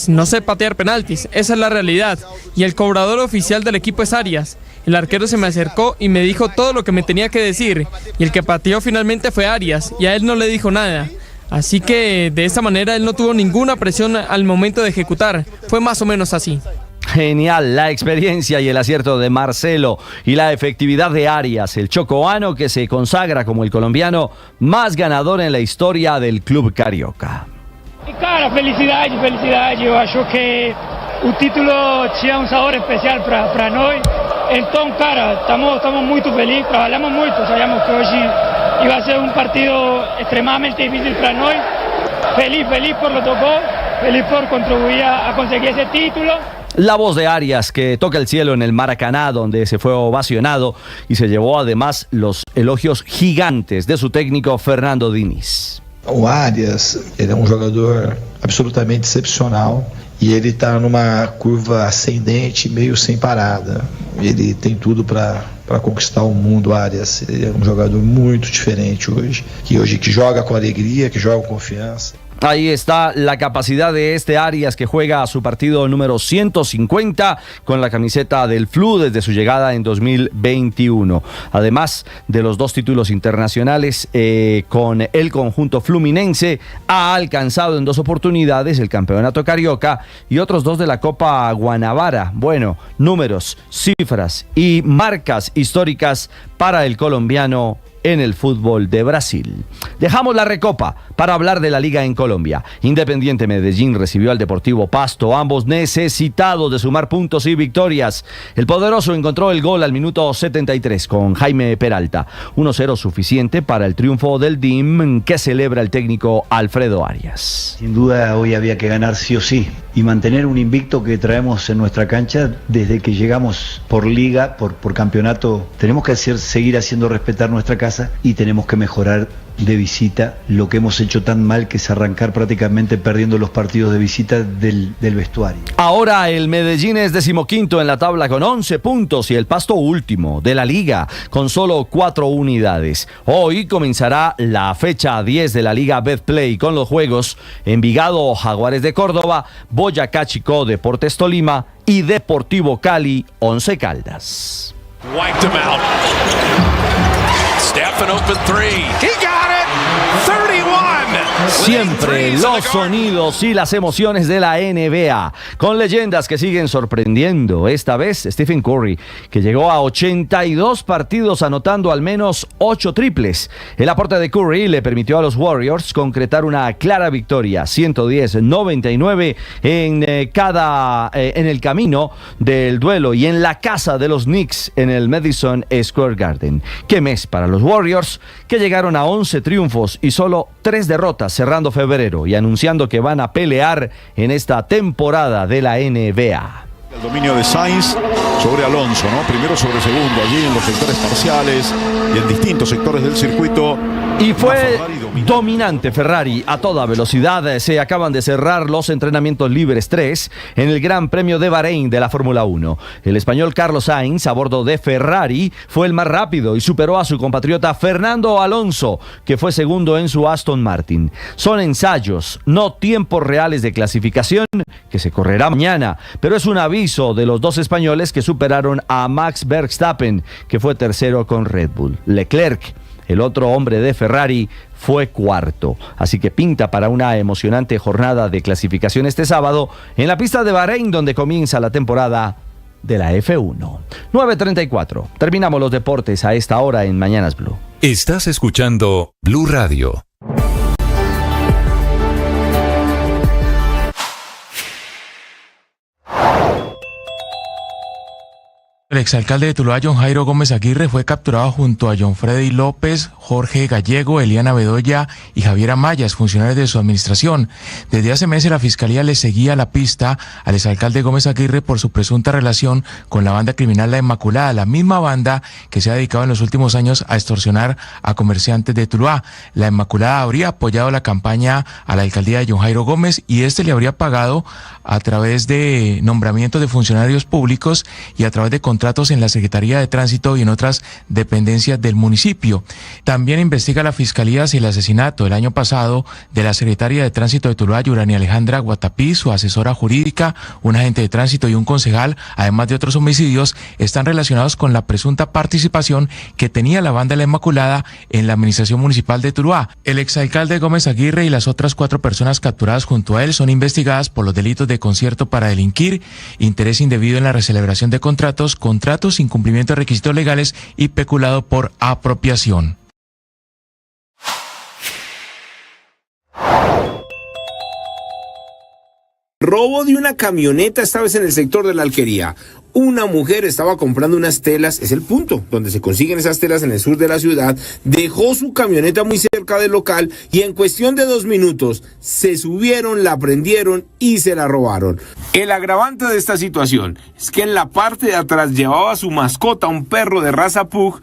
no sé patear penaltis. Esa es la realidad. Y el cobrador oficial del equipo es Arias. El arquero se me acercó y me dijo todo lo que me tenía que decir. Y el que pateó finalmente fue Arias. Y a él no le dijo nada. Así que de esta manera él no tuvo ninguna presión al momento de ejecutar. Fue más o menos así. Genial la experiencia y el acierto de Marcelo y la efectividad de Arias, el chocoano que se consagra como el colombiano más ganador en la historia del club carioca. Cara, felicidade. Eu acho que o título tinha um sabor especial para nós. Então, cara, estamos muito felizes, trabalhamos muito, sabíamos que hoje iba a ser un partido extremadamente difícil para nós. Feliz por lo tocó, feliz por contribuir a conseguir ese título. La voz de Arias que toca el cielo en el Maracaná, donde se fue ovacionado y se llevó además los elogios gigantes de su técnico Fernando Diniz. O Arias, ele é jogador absolutamente excepcional e ele está numa curva ascendente, meio sem parada. Ele tem tudo para conquistar o mundo, Arias. Ele é jogador muito diferente hoje, que joga com alegria, que joga com confiança. Ahí está la capacidad de este Arias, que juega su partido número 150 con la camiseta del Flu desde su llegada en 2021. Además de los 2 títulos internacionales con el conjunto fluminense, ha alcanzado en 2 oportunidades el campeonato carioca y otros 2 de la Copa Guanabara. Bueno, números, cifras y marcas históricas para el colombiano en el fútbol de Brasil. Dejamos la Recopa para hablar de la Liga en Colombia. Independiente Medellín recibió al Deportivo Pasto, ambos necesitados de sumar puntos y victorias. El poderoso encontró el gol al minuto 73 con Jaime Peralta. 1-0 suficiente para el triunfo del DIM que celebra el técnico Alfredo Arias. Sin duda hoy había que ganar sí o sí y mantener un invicto que traemos en nuestra cancha desde que llegamos por liga, por campeonato. Tenemos que seguir haciendo respetar nuestra casa y tenemos que mejorar de visita lo que hemos hecho tan mal, que es arrancar prácticamente perdiendo los partidos de visita del vestuario. Ahora el Medellín es 15º en la tabla con 11 puntos y el Pasto último de la liga con solo 4 unidades. Hoy comenzará la fecha 10 de la Liga Betplay con los juegos Envigado Jaguares de Córdoba, Boyacá Chicó Deportes Tolima y Deportivo Cali Once Caldas. Wiped him out. Step and open 3. He got it. 31. Siempre los sonidos y las emociones de la NBA, con leyendas que siguen sorprendiendo. Esta vez Stephen Curry, que llegó a 82 partidos anotando al menos 8 triples. El aporte de Curry le permitió a los Warriors concretar una clara victoria, 110-99 en el camino del duelo y en la casa de los Knicks en el Madison Square Garden. Qué mes para los Warriors, que llegaron a 11 triunfos y solo 3 derrotas cerrando febrero y anunciando que van a pelear en esta temporada de la NBA. El dominio de Sainz sobre Alonso, ¿no? Primero sobre segundo, allí en los sectores parciales y en distintos sectores del circuito. Y fue dominante Ferrari a toda velocidad. Se acaban de cerrar los entrenamientos libres 3 en el Gran Premio de Bahrein de la Fórmula 1. El español Carlos Sainz, a bordo de Ferrari, fue el más rápido y superó a su compatriota Fernando Alonso, que fue segundo en su Aston Martin. Son ensayos, no tiempos reales de clasificación, que se correrá mañana, pero es un aviso de los 2 españoles que superaron a Max Verstappen, que fue tercero con Red Bull. Leclerc, el otro hombre de Ferrari, fue cuarto. Así que pinta para una emocionante jornada de clasificación este sábado en la pista de Bahrein, donde comienza la temporada de la F1. 9:34. Terminamos los deportes a esta hora en Mañanas Blue. Estás escuchando Blue Radio. El exalcalde de Tuluá, John Jairo Gómez Aguirre, fue capturado junto a John Freddy López, Jorge Gallego, Eliana Bedoya y Javier Amaya, funcionarios de su administración. Desde hace meses la Fiscalía le seguía la pista al exalcalde Gómez Aguirre por su presunta relación con la banda criminal La Inmaculada, la misma banda que se ha dedicado en los últimos años a extorsionar a comerciantes de Tuluá. La Inmaculada habría apoyado la campaña a la alcaldía de John Jairo Gómez y le habría pagado a través de nombramientos de funcionarios públicos y a través de contratos en la Secretaría de Tránsito y en otras dependencias del municipio. También investiga la Fiscalía si el asesinato el año pasado de la secretaria de Tránsito de Tuluá, Yurani Alejandra Guatapí, su asesora jurídica, un agente de tránsito y un concejal, además de otros homicidios, están relacionados con la presunta participación que tenía la banda La Inmaculada en la administración municipal de Tuluá. El exalcalde Gómez Aguirre y las otras 4 personas capturadas junto a él son investigadas por los delitos de concierto para delinquir, interés indebido en la recelebración de contratos, incumplimiento de requisitos legales y peculado por apropiación. Robo de una camioneta, esta vez en el sector de la Alquería. Una mujer estaba comprando unas telas, es el punto donde se consiguen esas telas en el sur de la ciudad, dejó su camioneta muy cerca del local y en cuestión de 2 minutos se subieron, la prendieron y se la robaron. El agravante de esta situación es que en la parte de atrás llevaba a su mascota, un perro de raza Pug.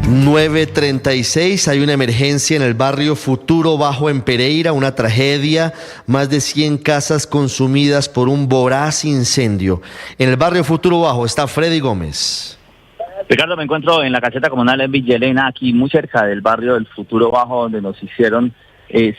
9:36, hay una emergencia en el barrio Futuro Bajo en Pereira, una tragedia, más de 100 casas consumidas por un voraz incendio. En el barrio Futuro Bajo está Freddy Gómez. Ricardo, me encuentro en la caseta comunal en Villa Elena, aquí muy cerca del barrio del Futuro Bajo, donde nos hicieron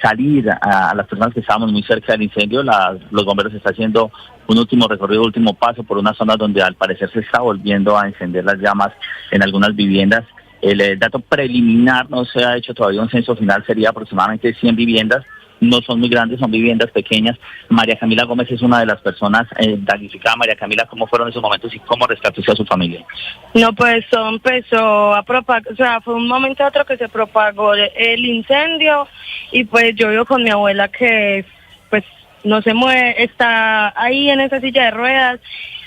salir a las personas que estábamos muy cerca del incendio. Los bomberos están haciendo un último recorrido, último paso por una zona donde al parecer se está volviendo a encender las llamas en algunas viviendas. El dato preliminar, no se ha hecho todavía un censo final, sería aproximadamente 100 viviendas, no son muy grandes, son viviendas pequeñas. María Camila Gómez es una de las personas damnificadas. María Camila, ¿cómo fueron esos momentos y cómo rescató a su familia? No, pues empezó a propagar, o sea, fue un momento a otro que se propagó el incendio y pues yo vivo con mi abuela que pues no se mueve, está ahí en esa silla de ruedas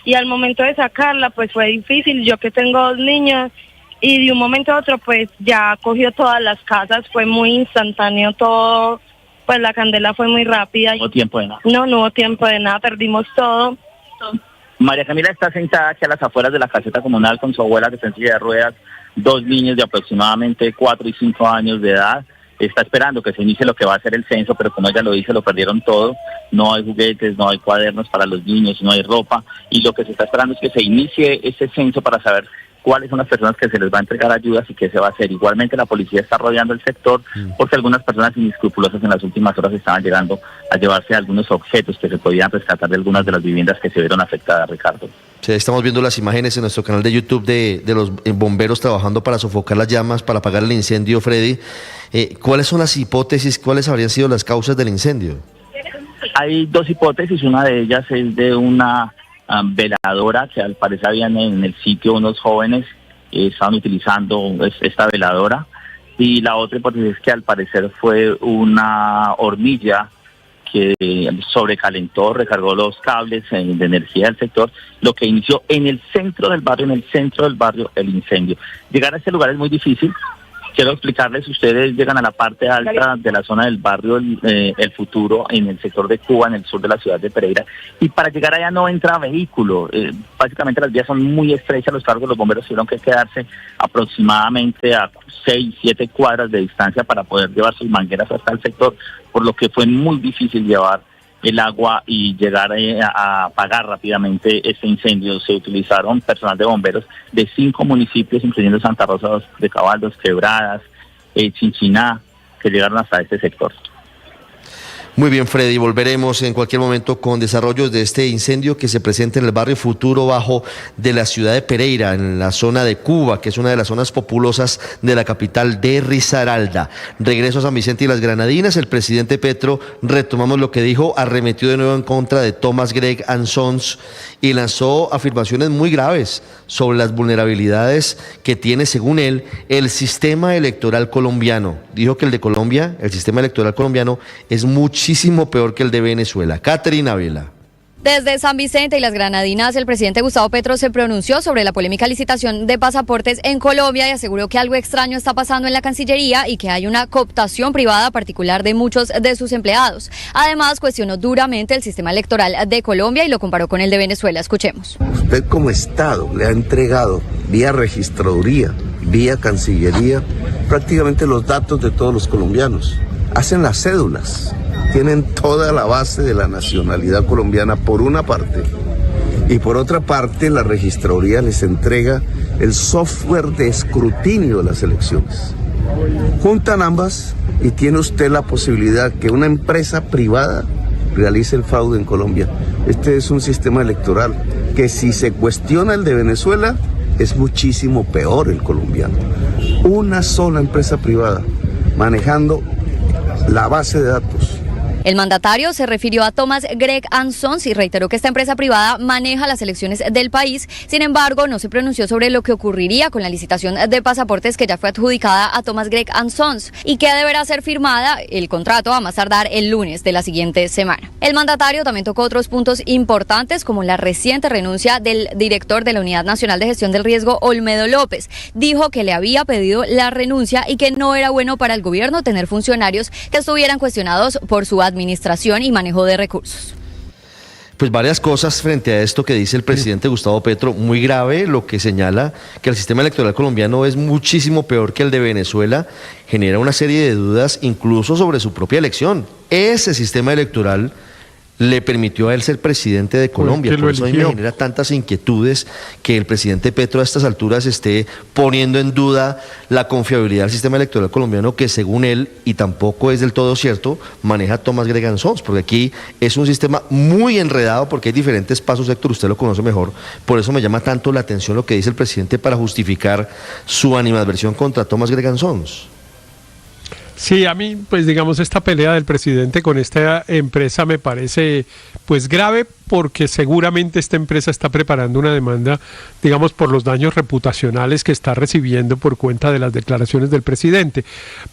y al momento de sacarla pues fue difícil, yo que tengo 2 niños. Y de un momento a otro pues ya cogió todas las casas, fue muy instantáneo todo, pues la candela fue muy rápida. ¿No hubo tiempo de nada? No hubo tiempo de nada, perdimos todo. María Camila está sentada aquí a las afueras de la caseta comunal con su abuela que está en silla de ruedas, 2 niños de aproximadamente 4 y 5 años de edad. Está esperando que se inicie lo que va a ser el censo, pero como ella lo dice, lo perdieron todo. No hay juguetes, no hay cuadernos para los niños, no hay ropa. Y lo que se está esperando es que se inicie ese censo para saber cuáles son las personas que se les va a entregar ayudas y qué se va a hacer. Igualmente la policía está rodeando el sector porque algunas personas inescrupulosas en las últimas horas estaban llegando a llevarse algunos objetos que se podían rescatar de algunas de las viviendas que se vieron afectadas, Ricardo. Sí, estamos viendo las imágenes en nuestro canal de YouTube de los bomberos trabajando para sofocar las llamas, para apagar el incendio, Freddy. ¿Cuáles son las hipótesis, cuáles habrían sido las causas del incendio? Hay 2 hipótesis, una de ellas es de una veladora que al parecer habían en el sitio unos jóvenes estaban utilizando esta veladora, y la otra hipótesis es que al parecer fue una hornilla que sobrecalentó, recargó los cables de energía del sector, lo que inició en el centro del barrio, el incendio. Llegar a este lugar es muy difícil. Quiero explicarles, ustedes llegan a la parte alta de la zona del barrio El Futuro, en el sector de Cuba, en el sur de la ciudad de Pereira, y para llegar allá no entra vehículo. Básicamente las vías son muy estrechas, los carros de los bomberos tuvieron que quedarse aproximadamente a 6-7 cuadras de distancia para poder llevar sus mangueras hasta el sector, por lo que fue muy difícil llevar el agua y llegar a apagar rápidamente este incendio. Se utilizaron personal de bomberos de 5 municipios, incluyendo Santa Rosa de Caballos, Quebradas, Chinchiná, que llegaron hasta este sector. Muy bien, Freddy, volveremos en cualquier momento con desarrollos de este incendio que se presenta en el barrio Futuro Bajo de la ciudad de Pereira, en la zona de Cuba, que es una de las zonas populosas de la capital de Risaralda. Regreso a San Vicente y las Granadinas, el presidente Petro, retomamos lo que dijo, arremetió de nuevo en contra de Thomas Gregg & Sons y lanzó afirmaciones muy graves sobre las vulnerabilidades que tiene, según él, el sistema electoral colombiano. Dijo que el de Colombia, el sistema electoral colombiano, es muchísimo peor que el de Venezuela. Catherine Ávila. Desde San Vicente y las Granadinas, el presidente Gustavo Petro se pronunció sobre la polémica licitación de pasaportes en Colombia y aseguró que algo extraño está pasando en la Cancillería y que hay una cooptación privada particular de muchos de sus empleados. Además, cuestionó duramente el sistema electoral de Colombia y lo comparó con el de Venezuela. Escuchemos. Usted como Estado le ha entregado vía registraduría, vía Cancillería, prácticamente los datos de todos los colombianos. Hacen las cédulas. Tienen toda la base de la nacionalidad colombiana por una parte y por otra parte la registraduría les entrega el software de escrutinio de las elecciones. Juntan ambas y tiene usted la posibilidad que una empresa privada realice el fraude en Colombia. Este es un sistema electoral que si se cuestiona el de Venezuela es muchísimo peor el colombiano. Una sola empresa privada manejando la base de datos. El mandatario se refirió a Thomas Gregg & Sons y reiteró que esta empresa privada maneja las elecciones del país. Sin embargo, no se pronunció sobre lo que ocurriría con la licitación de pasaportes que ya fue adjudicada a Thomas Gregg & Sons y que deberá ser firmada el contrato a más tardar el lunes de la siguiente semana. El mandatario también tocó otros puntos importantes como la reciente renuncia del director de la Unidad Nacional de Gestión del Riesgo, Olmedo López. Dijo que le había pedido la renuncia y que no era bueno para el gobierno tener funcionarios que estuvieran cuestionados por su administración y manejo de recursos. Pues varias cosas frente a esto que dice el presidente Gustavo Petro, muy grave lo que señala que el sistema electoral colombiano es muchísimo peor que el de Venezuela, genera una serie de dudas incluso sobre su propia elección. Ese sistema electoral le permitió a él ser presidente de Colombia, por eso a mí me genera tantas inquietudes que el presidente Petro a estas alturas esté poniendo en duda la confiabilidad del sistema electoral colombiano que según él, y tampoco es del todo cierto, maneja Thomas Gregg & Sons, porque aquí es un sistema muy enredado porque hay diferentes pasos, Héctor, usted lo conoce mejor, por eso me llama tanto la atención lo que dice el presidente para justificar su animadversión contra Thomas Gregg & Sons. Sí, a mí, pues digamos, esta pelea del presidente con esta empresa me parece pues grave porque seguramente esta empresa está preparando una demanda, digamos, por los daños reputacionales que está recibiendo por cuenta de las declaraciones del presidente.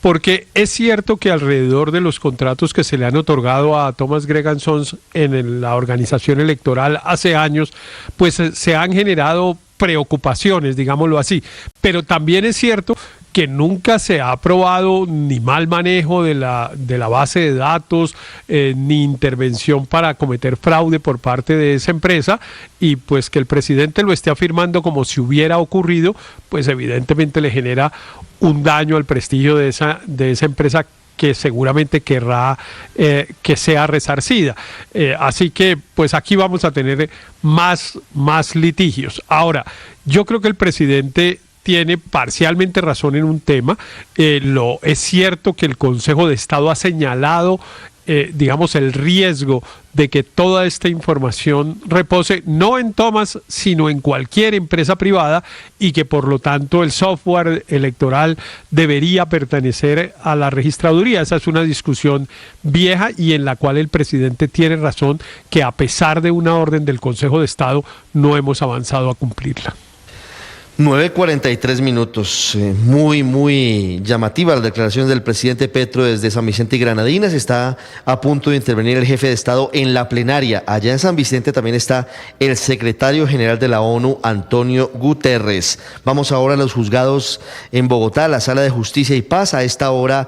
Porque es cierto que alrededor de los contratos que se le han otorgado a Thomas Gregg & Sons en la organización electoral hace años, pues se han generado preocupaciones, digámoslo así. Pero también es cierto que nunca se ha aprobado ni mal manejo de la base de datos, ni intervención para cometer fraude por parte de esa empresa, y pues que el presidente lo esté afirmando como si hubiera ocurrido, pues evidentemente le genera un daño al prestigio de esa empresa que seguramente querrá que sea resarcida. Así que pues aquí vamos a tener más litigios. Ahora, yo creo que el presidente tiene parcialmente razón en un tema. Es cierto que el Consejo de Estado ha señalado, digamos, el riesgo de que toda esta información repose no en Thomas, sino en cualquier empresa privada y que por lo tanto el software electoral debería pertenecer a la registraduría. Esa es una discusión vieja y en la cual el presidente tiene razón que a pesar de una orden del Consejo de Estado no hemos avanzado a cumplirla. 9:43 minutos, muy llamativa las declaraciones del presidente Petro desde San Vicente y Granadinas. Está a punto de intervenir el jefe de Estado en la plenaria. Allá en San Vicente también está el secretario general de la ONU, Antonio Guterres. Vamos ahora a los juzgados en Bogotá, la Sala de Justicia y Paz. A esta hora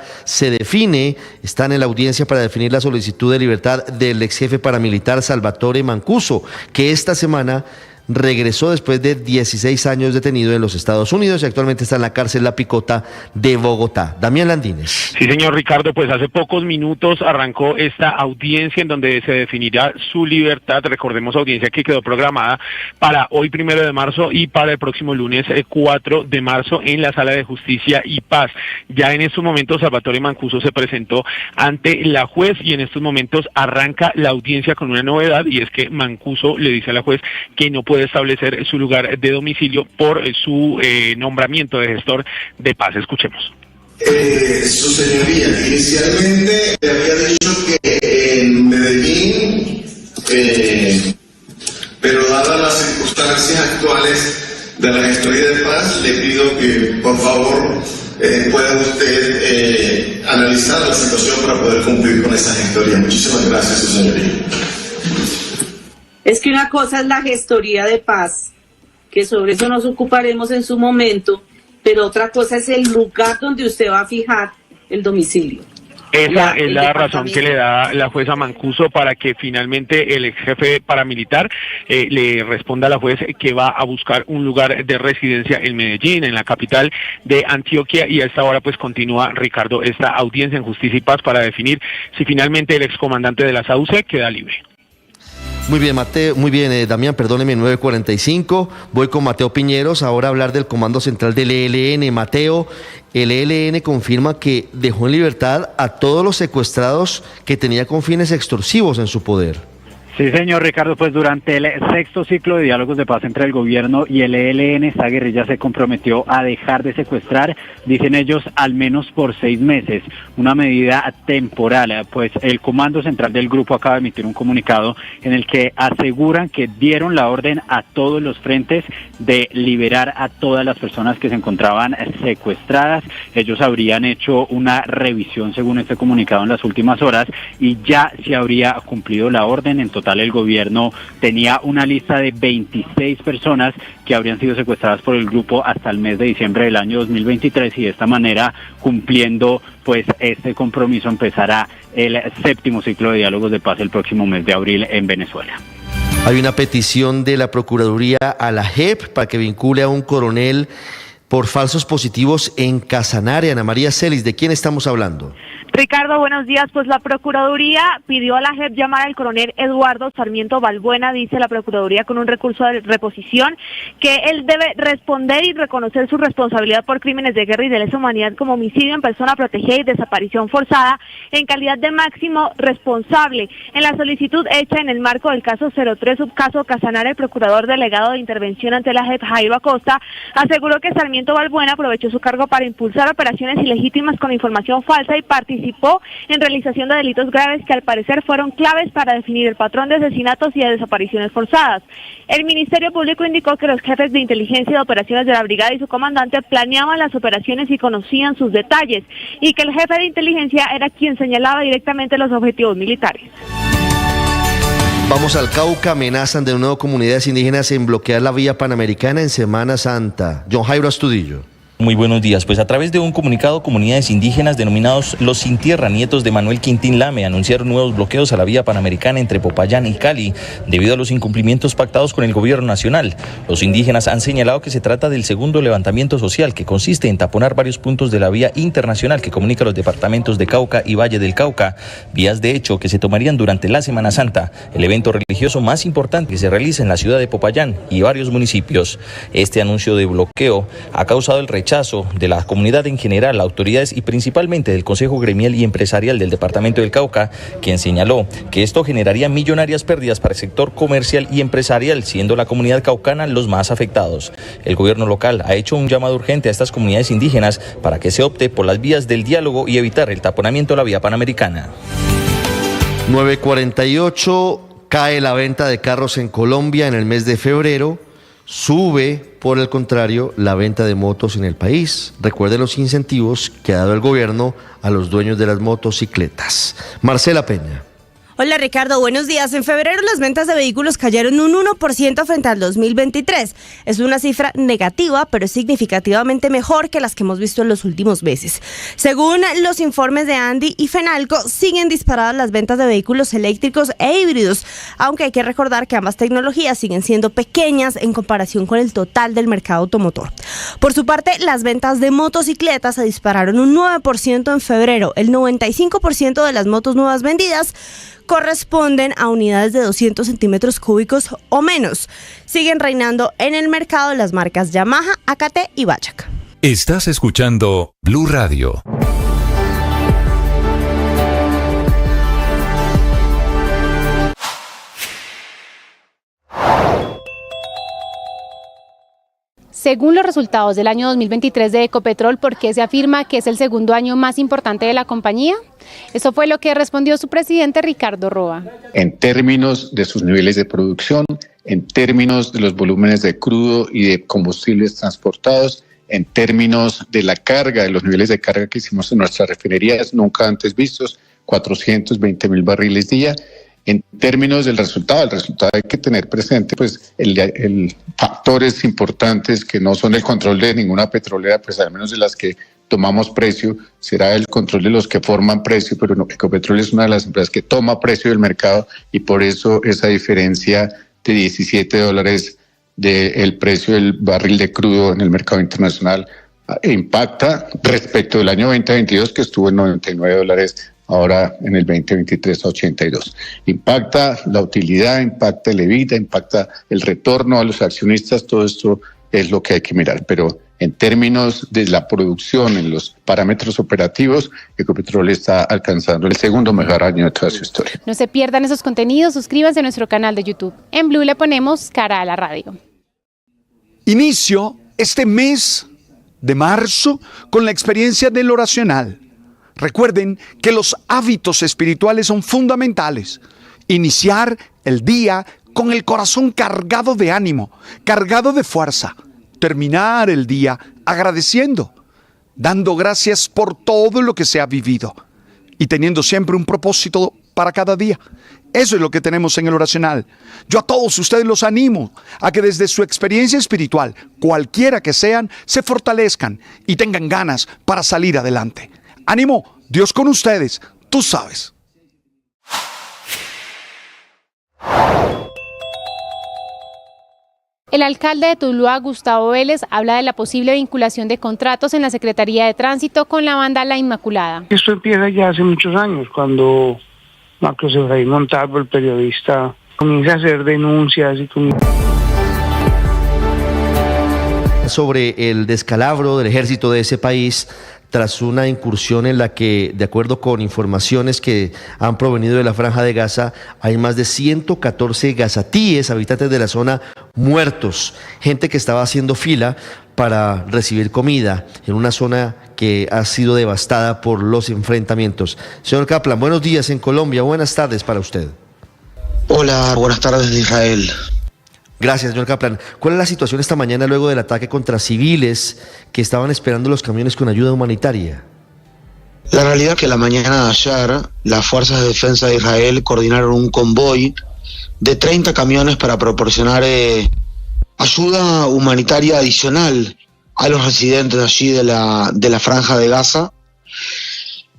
están en la audiencia para definir la solicitud de libertad del ex jefe paramilitar Salvatore Mancuso, que esta semana regresó después de 16 años detenido en los Estados Unidos y actualmente está en la cárcel La Picota de Bogotá. Damián Landines. Sí, señor Ricardo, pues hace pocos minutos arrancó esta audiencia en donde se definirá su libertad. Recordemos, audiencia que quedó programada para hoy 1 de marzo y para el próximo lunes 4 de marzo en la Sala de Justicia y Paz. Ya en estos momentos Salvatore Mancuso se presentó ante la juez y en estos momentos arranca la audiencia con una novedad, y es que Mancuso le dice a la juez que no puede establecer su lugar de domicilio por su nombramiento de gestor de paz. Escuchemos. Su señoría, inicialmente le había dicho que en Medellín, pero dadas las circunstancias actuales de la gestoría de paz, le pido que por favor pueda usted analizar la situación para poder cumplir con esa gestoría. Muchísimas gracias, su señoría. Es que una cosa es la gestoría de paz, que sobre eso nos ocuparemos en su momento, pero otra cosa es el lugar donde usted va a fijar el domicilio. Esa es la razón que le da la jueza Mancuso para que finalmente el ex jefe paramilitar le responda a la juez que va a buscar un lugar de residencia en Medellín, en la capital de Antioquia, y a esta hora pues continúa, Ricardo, esta audiencia en Justicia y Paz para definir si finalmente el excomandante de la SAUCE queda libre. Muy bien, Mateo, muy bien, Damián, perdóneme, 9:45. Voy con Mateo Piñeros ahora a hablar del Comando Central del ELN. Mateo, el ELN confirma que dejó en libertad a todos los secuestrados que tenía con fines extorsivos en su poder. Sí, señor Ricardo, pues durante el 6º ciclo de diálogos de paz entre el gobierno y el ELN, esta guerrilla se comprometió a dejar de secuestrar, dicen ellos, al menos por 6 meses, una medida temporal. Pues el Comando Central del grupo acaba de emitir un comunicado en el que aseguran que dieron la orden a todos los frentes de liberar a todas las personas que se encontraban secuestradas. Ellos habrían hecho una revisión, según este comunicado, en las últimas horas y ya se habría cumplido la orden. En total, el gobierno tenía una lista de 26 personas que habrían sido secuestradas por el grupo hasta el mes de diciembre del año 2023 y de esta manera, cumpliendo pues este compromiso, empezará el 7º ciclo de diálogos de paz el próximo mes de abril en Venezuela. Hay una petición de la Procuraduría a la JEP para que vincule a un coronel por falsos positivos en Casanare. Ana María Celis, ¿de quién estamos hablando? Ricardo, buenos días. Pues la Procuraduría pidió a la JEP llamar al coronel Eduardo Sarmiento Balbuena, dice la Procuraduría con un recurso de reposición, que él debe responder y reconocer su responsabilidad por crímenes de guerra y de lesa humanidad como homicidio en persona protegida y desaparición forzada en calidad de máximo responsable. En la solicitud hecha en el marco del caso 03 subcaso Casanare, el procurador delegado de intervención ante la JEP, Jairo Acosta, aseguró que Sarmiento Balbuena aprovechó su cargo para impulsar operaciones ilegítimas con información falsa y participó en realización de delitos graves que al parecer fueron claves para definir el patrón de asesinatos y de desapariciones forzadas. El Ministerio Público indicó que los jefes de inteligencia de operaciones de la brigada y su comandante planeaban las operaciones y conocían sus detalles, y que el jefe de inteligencia era quien señalaba directamente los objetivos militares. Vamos al Cauca. Amenazan de nuevo comunidades indígenas en bloquear la vía panamericana en Semana Santa. John Jairo Astudillo. Muy buenos días. Pues a través de un comunicado, comunidades indígenas denominados Los Sin Tierra, nietos de Manuel Quintín Lame, anunciaron nuevos bloqueos a la vía panamericana entre Popayán y Cali debido a los incumplimientos pactados con el gobierno nacional. Los indígenas han señalado que se trata del segundo levantamiento social, que consiste en taponar varios puntos de la vía internacional que comunica los departamentos de Cauca y Valle del Cauca, vías de hecho que se tomarían durante la Semana Santa, el evento religioso más importante que se realiza en la ciudad de Popayán y varios municipios. Este anuncio de bloqueo ha causado el rechazo de la comunidad en general, autoridades y principalmente del Consejo Gremial y Empresarial del Departamento del Cauca, quien señaló que esto generaría millonarias pérdidas para el sector comercial y empresarial, siendo la comunidad caucana los más afectados. El gobierno local ha hecho un llamado urgente a estas comunidades indígenas para que se opte por las vías del diálogo y evitar el taponamiento de la vía panamericana. 9:48, cae la venta de carros en Colombia en el mes de febrero. Sube, por el contrario, la venta de motos en el país. Recuerde los incentivos que ha dado el gobierno a los dueños de las motocicletas. Marcela Peña. Hola Ricardo, buenos días. En febrero las ventas de vehículos cayeron un 1% frente al 2023. Es una cifra negativa, pero es significativamente mejor que las que hemos visto en los últimos meses. Según los informes de Andy y Fenalco, siguen disparadas las ventas de vehículos eléctricos e híbridos, aunque hay que recordar que ambas tecnologías siguen siendo pequeñas en comparación con el total del mercado automotor. Por su parte, las ventas de motocicletas se dispararon un 9% en febrero. El 95% de las motos nuevas vendidas corresponden a unidades de 200 centímetros cúbicos o menos. Siguen reinando en el mercado las marcas Yamaha, AKT y Bayak. Estás escuchando Blue Radio. Según los resultados del año 2023 de Ecopetrol, ¿por qué se afirma que es el segundo año más importante de la compañía? Eso fue lo que respondió su presidente Ricardo Roa. En términos de sus niveles de producción, en términos de los volúmenes de crudo y de combustibles transportados, en términos de la carga, de los niveles de carga que hicimos en nuestras refinerías nunca antes vistos, 420,000 barriles día, En términos del resultado hay que tener presente pues el factores importantes que no son el control de ninguna petrolera, pues al menos de las que tomamos precio, será el control de los que forman precio, pero no, Ecopetrol es una de las empresas que toma precio del mercado y por eso esa diferencia de $17 del precio del barril de crudo en el mercado internacional impacta respecto del año 2022 que estuvo en $99, ahora en el 2023 a 82. Impacta la utilidad, impacta el EBITDA, impacta el retorno a los accionistas, todo esto es lo que hay que mirar, pero en términos de la producción, en los parámetros operativos, Ecopetrol está alcanzando el segundo mejor año de toda su historia. No se pierdan esos contenidos, suscríbanse a nuestro canal de YouTube. En Blue le ponemos cara a la radio. Inicio este mes de marzo con la experiencia del oracional. Recuerden que los hábitos espirituales son fundamentales. Iniciar el día con el corazón cargado de ánimo, cargado de fuerza. Terminar el día agradeciendo, dando gracias por todo lo que se ha vivido y teniendo siempre un propósito para cada día. Eso es lo que tenemos en el oracional. Yo a todos ustedes los animo a que desde su experiencia espiritual, cualquiera que sean, se fortalezcan y tengan ganas para salir adelante. ¡Ánimo! Dios con ustedes, tú sabes. El alcalde de Tuluá, Gustavo Vélez, habla de la posible vinculación de contratos en la Secretaría de Tránsito con la banda La Inmaculada. Esto empieza ya hace muchos años, cuando Marcos Efraín Montalvo, el periodista, comienza a hacer denuncias y sobre el descalabro del ejército de ese país tras una incursión en la que, de acuerdo con informaciones que han provenido de la Franja de Gaza, hay más de 114 gazatíes, habitantes de la zona, muertos, gente que estaba haciendo fila para recibir comida en una zona que ha sido devastada por los enfrentamientos. Señor Kaplan, buenos días en Colombia, buenas tardes para usted. Hola, buenas tardes de Israel. Gracias, señor Kaplan. ¿Cuál es la situación esta mañana luego del ataque contra civiles que estaban esperando los camiones con ayuda humanitaria? La realidad es que la mañana de ayer, las fuerzas de defensa de Israel coordinaron un convoy de 30 camiones para proporcionar ayuda humanitaria adicional a los residentes allí de la Franja de Gaza.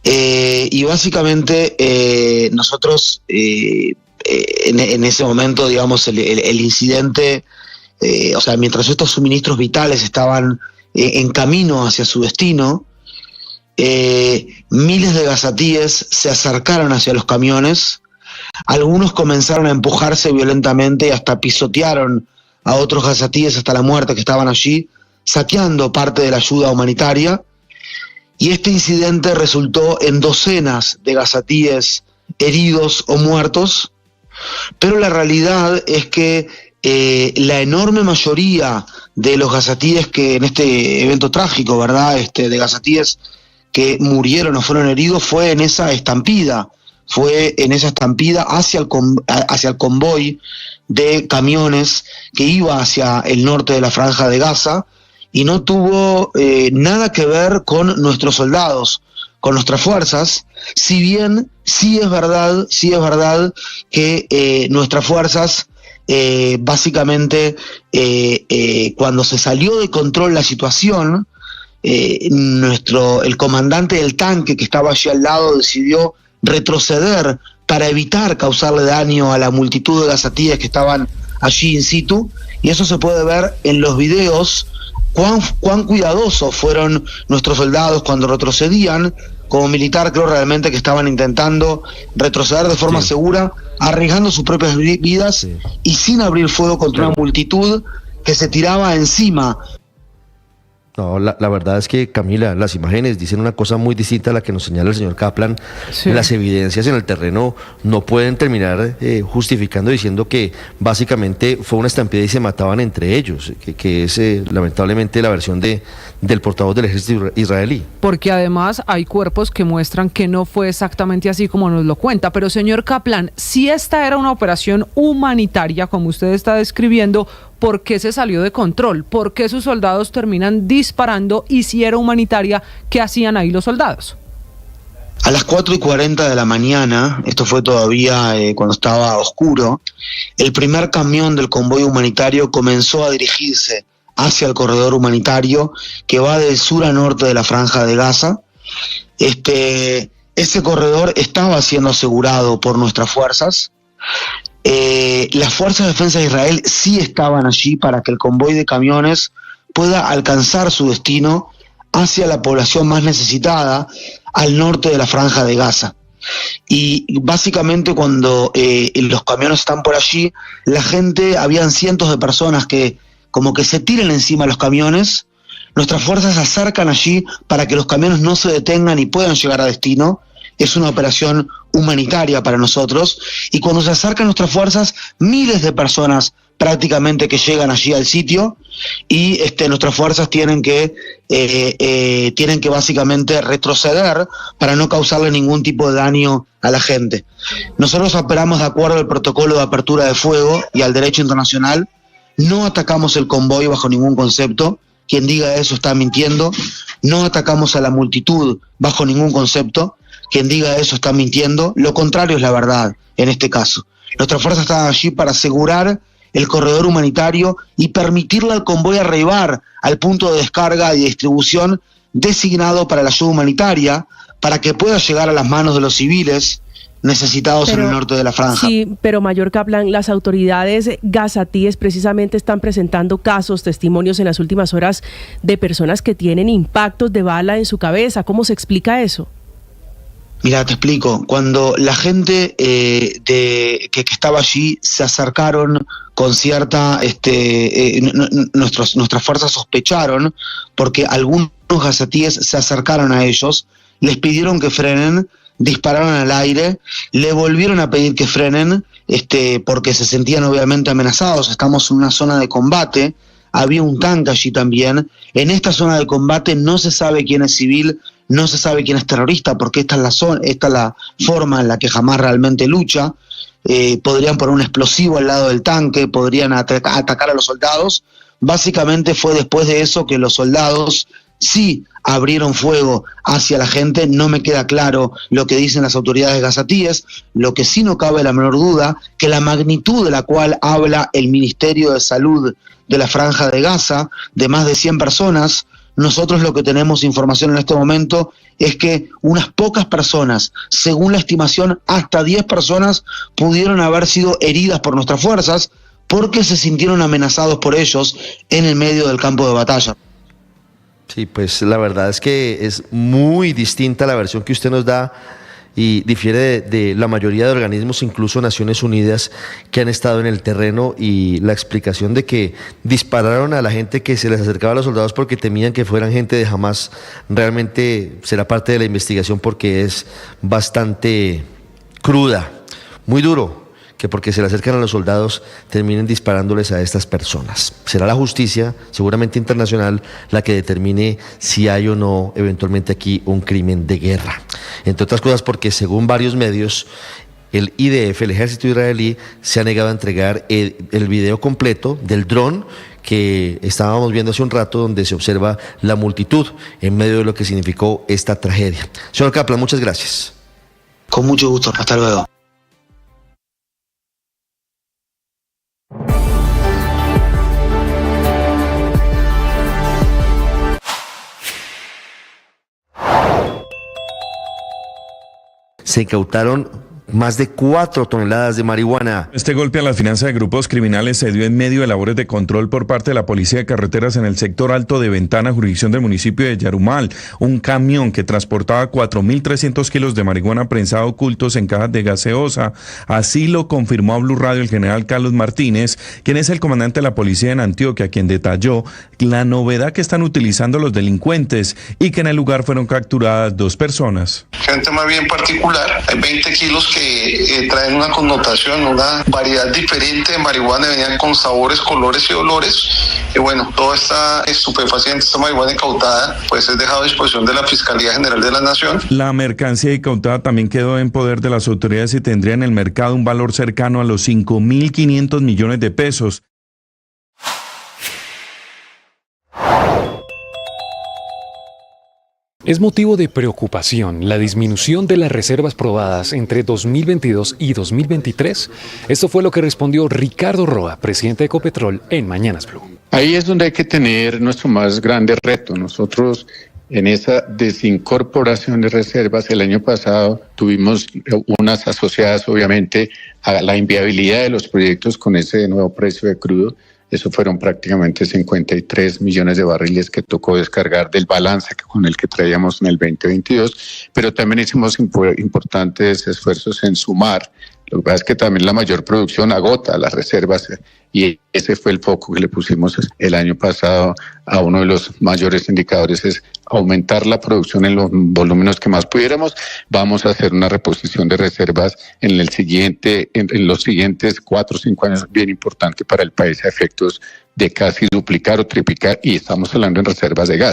Y básicamente nosotros... En ese momento, digamos, el incidente, o sea, mientras estos suministros vitales estaban en camino hacia su destino, miles de gazatíes se acercaron hacia los camiones, algunos comenzaron a empujarse violentamente y hasta pisotearon a otros gazatíes hasta la muerte que estaban allí, saqueando parte de la ayuda humanitaria, y este incidente resultó en docenas de gazatíes heridos o muertos. Pero la realidad es que la enorme mayoría de los gazatíes que en este evento trágico, ¿verdad? De gazatíes que murieron o fueron heridos fue en esa estampida hacia el convoy de camiones que iba hacia el norte de la Franja de Gaza y no tuvo nada que ver con nuestros soldados, con nuestras fuerzas, si bien sí es verdad que nuestras fuerzas básicamente cuando se salió de control la situación, el comandante del tanque que estaba allí al lado decidió retroceder para evitar causarle daño a la multitud de gazatíes que estaban allí in situ, y eso se puede ver en los videos. Cuán cuidadosos fueron nuestros soldados cuando retrocedían. Como militar creo realmente que estaban intentando retroceder de forma segura, arriesgando sus propias vidas y sin abrir fuego contra una multitud que se tiraba encima. No, la verdad es que, Camila, las imágenes dicen una cosa muy distinta a la que nos señala el señor Kaplan. Sí. Las evidencias en el terreno no pueden terminar justificando diciendo que básicamente fue una estampida y se mataban entre ellos, que es lamentablemente la versión del portavoz del ejército israelí. Porque además hay cuerpos que muestran que no fue exactamente así como nos lo cuenta. Pero, señor Kaplan, si esta era una operación humanitaria, como usted está describiendo, ¿por qué se salió de control? ¿Por qué sus soldados terminan disparando? Y si era humanitaria, ¿qué hacían ahí los soldados? A las 4:40 de la mañana, esto fue todavía cuando estaba oscuro, el primer camión del convoy humanitario comenzó a dirigirse hacia el corredor humanitario que va de sur a norte de la Franja de Gaza. Ese corredor estaba siendo asegurado por nuestras fuerzas. Las fuerzas de defensa de Israel sí estaban allí para que el convoy de camiones pueda alcanzar su destino hacia la población más necesitada al norte de la Franja de Gaza. Y básicamente cuando los camiones están por allí, la gente, habían cientos de personas que como que se tiran encima de los camiones. Nuestras fuerzas se acercan allí para que los camiones no se detengan y puedan llegar a destino. Es una operación humanitaria para nosotros, y cuando se acercan nuestras fuerzas, miles de personas prácticamente que llegan allí al sitio, y nuestras fuerzas tienen que básicamente retroceder para no causarle ningún tipo de daño a la gente. Nosotros operamos de acuerdo al protocolo de apertura de fuego y al derecho internacional. No atacamos el convoy bajo ningún concepto. Quien diga eso está mintiendo. No atacamos a la multitud bajo ningún concepto. Quien diga eso está mintiendo. Lo contrario es la verdad en este caso. Nuestras fuerzas están allí para asegurar el corredor humanitario y permitirle al convoy arribar al punto de descarga y distribución designado para la ayuda humanitaria, para que pueda llegar a las manos de los civiles necesitados en el norte de la franja. Sí, pero Mayor Kaplan, las autoridades gazatíes precisamente están presentando casos, testimonios en las últimas horas de personas que tienen impactos de bala en su cabeza. ¿Cómo se explica eso? Mira, te explico. Cuando la gente que estaba allí se acercaron con cierta... nuestras fuerzas sospecharon, porque algunos gazatíes se acercaron a ellos, les pidieron que frenen, dispararon al aire, le volvieron a pedir que frenen, porque se sentían obviamente amenazados. Estamos en una zona de combate, había un tanque allí también. En esta zona de combate no se sabe quién es civil, no se sabe quién es terrorista, porque esta es la forma en la que Hamás realmente lucha. Podrían poner un explosivo al lado del tanque, podrían atacar a los soldados. Básicamente fue después de eso que los soldados sí abrieron fuego hacia la gente. No me queda claro lo que dicen las autoridades gazatíes. Lo que sí no cabe la menor duda, que la magnitud de la cual habla el Ministerio de Salud de la Franja de Gaza, de más de 100 personas, nosotros lo que tenemos información en este momento es que unas pocas personas, según la estimación, hasta 10 personas pudieron haber sido heridas por nuestras fuerzas porque se sintieron amenazados por ellos en el medio del campo de batalla. Sí, pues la verdad es que es muy distinta la versión que usted nos da y difiere de la mayoría de organismos, incluso Naciones Unidas, que han estado en el terreno, y la explicación de que dispararon a la gente que se les acercaba a los soldados porque temían que fueran gente de Hamás, realmente será parte de la investigación, porque es bastante cruda, muy duro que porque se le acercan a los soldados terminen disparándoles a estas personas. Será la justicia, seguramente internacional, la que determine si hay o no eventualmente aquí un crimen de guerra. Entre otras cosas porque, según varios medios, el IDF, el ejército israelí, se ha negado a entregar el video completo del dron que estábamos viendo hace un rato, donde se observa la multitud en medio de lo que significó esta tragedia. Señor Kaplan, muchas gracias. Con mucho gusto, hasta luego. Se incautaron más de 4 toneladas de marihuana. Este golpe a las finanzas de grupos criminales se dio en medio de labores de control por parte de la Policía de Carreteras en el sector Alto de Ventana, jurisdicción del municipio de Yarumal. Un camión que transportaba 4.300 kilos de marihuana prensada ocultos en cajas de gaseosa. Así lo confirmó a Blue Radio el general Carlos Martínez, quien es el comandante de la policía en Antioquia, quien detalló la novedad que están utilizando los delincuentes y que en el lugar fueron capturadas 2 personas. Un tema bien particular, hay 20 kilos que traen una connotación, una variedad diferente de marihuana, venían con sabores, colores y olores. Y bueno, toda esta estupefaciente, esta marihuana incautada, pues es dejado a disposición de la Fiscalía General de la Nación. La mercancía incautada también quedó en poder de las autoridades y tendría en el mercado un valor cercano a los 5.500 millones de pesos. Es motivo de preocupación la disminución de las reservas probadas entre 2022 y 2023. Esto fue lo que respondió Ricardo Roa, presidente de Ecopetrol, en Mañanas Blue. Ahí es donde hay que tener nuestro más grande reto. Nosotros en esa desincorporación de reservas el año pasado tuvimos unas asociadas obviamente a la inviabilidad de los proyectos con ese nuevo precio de crudo. Eso fueron prácticamente 53 millones de barriles que tocó descargar del balance con el que traíamos en el 2022, pero también hicimos importantes esfuerzos en sumar. Lo que pasa es que también la mayor producción agota las reservas y ese fue el foco que le pusimos el año pasado a uno de los mayores indicadores, es aumentar la producción en los volúmenes que más pudiéramos. Vamos a hacer una reposición de reservas en los siguientes 4 o 5 años bien importante para el país a efectos de casi duplicar o triplicar, y estamos hablando en reservas de gas.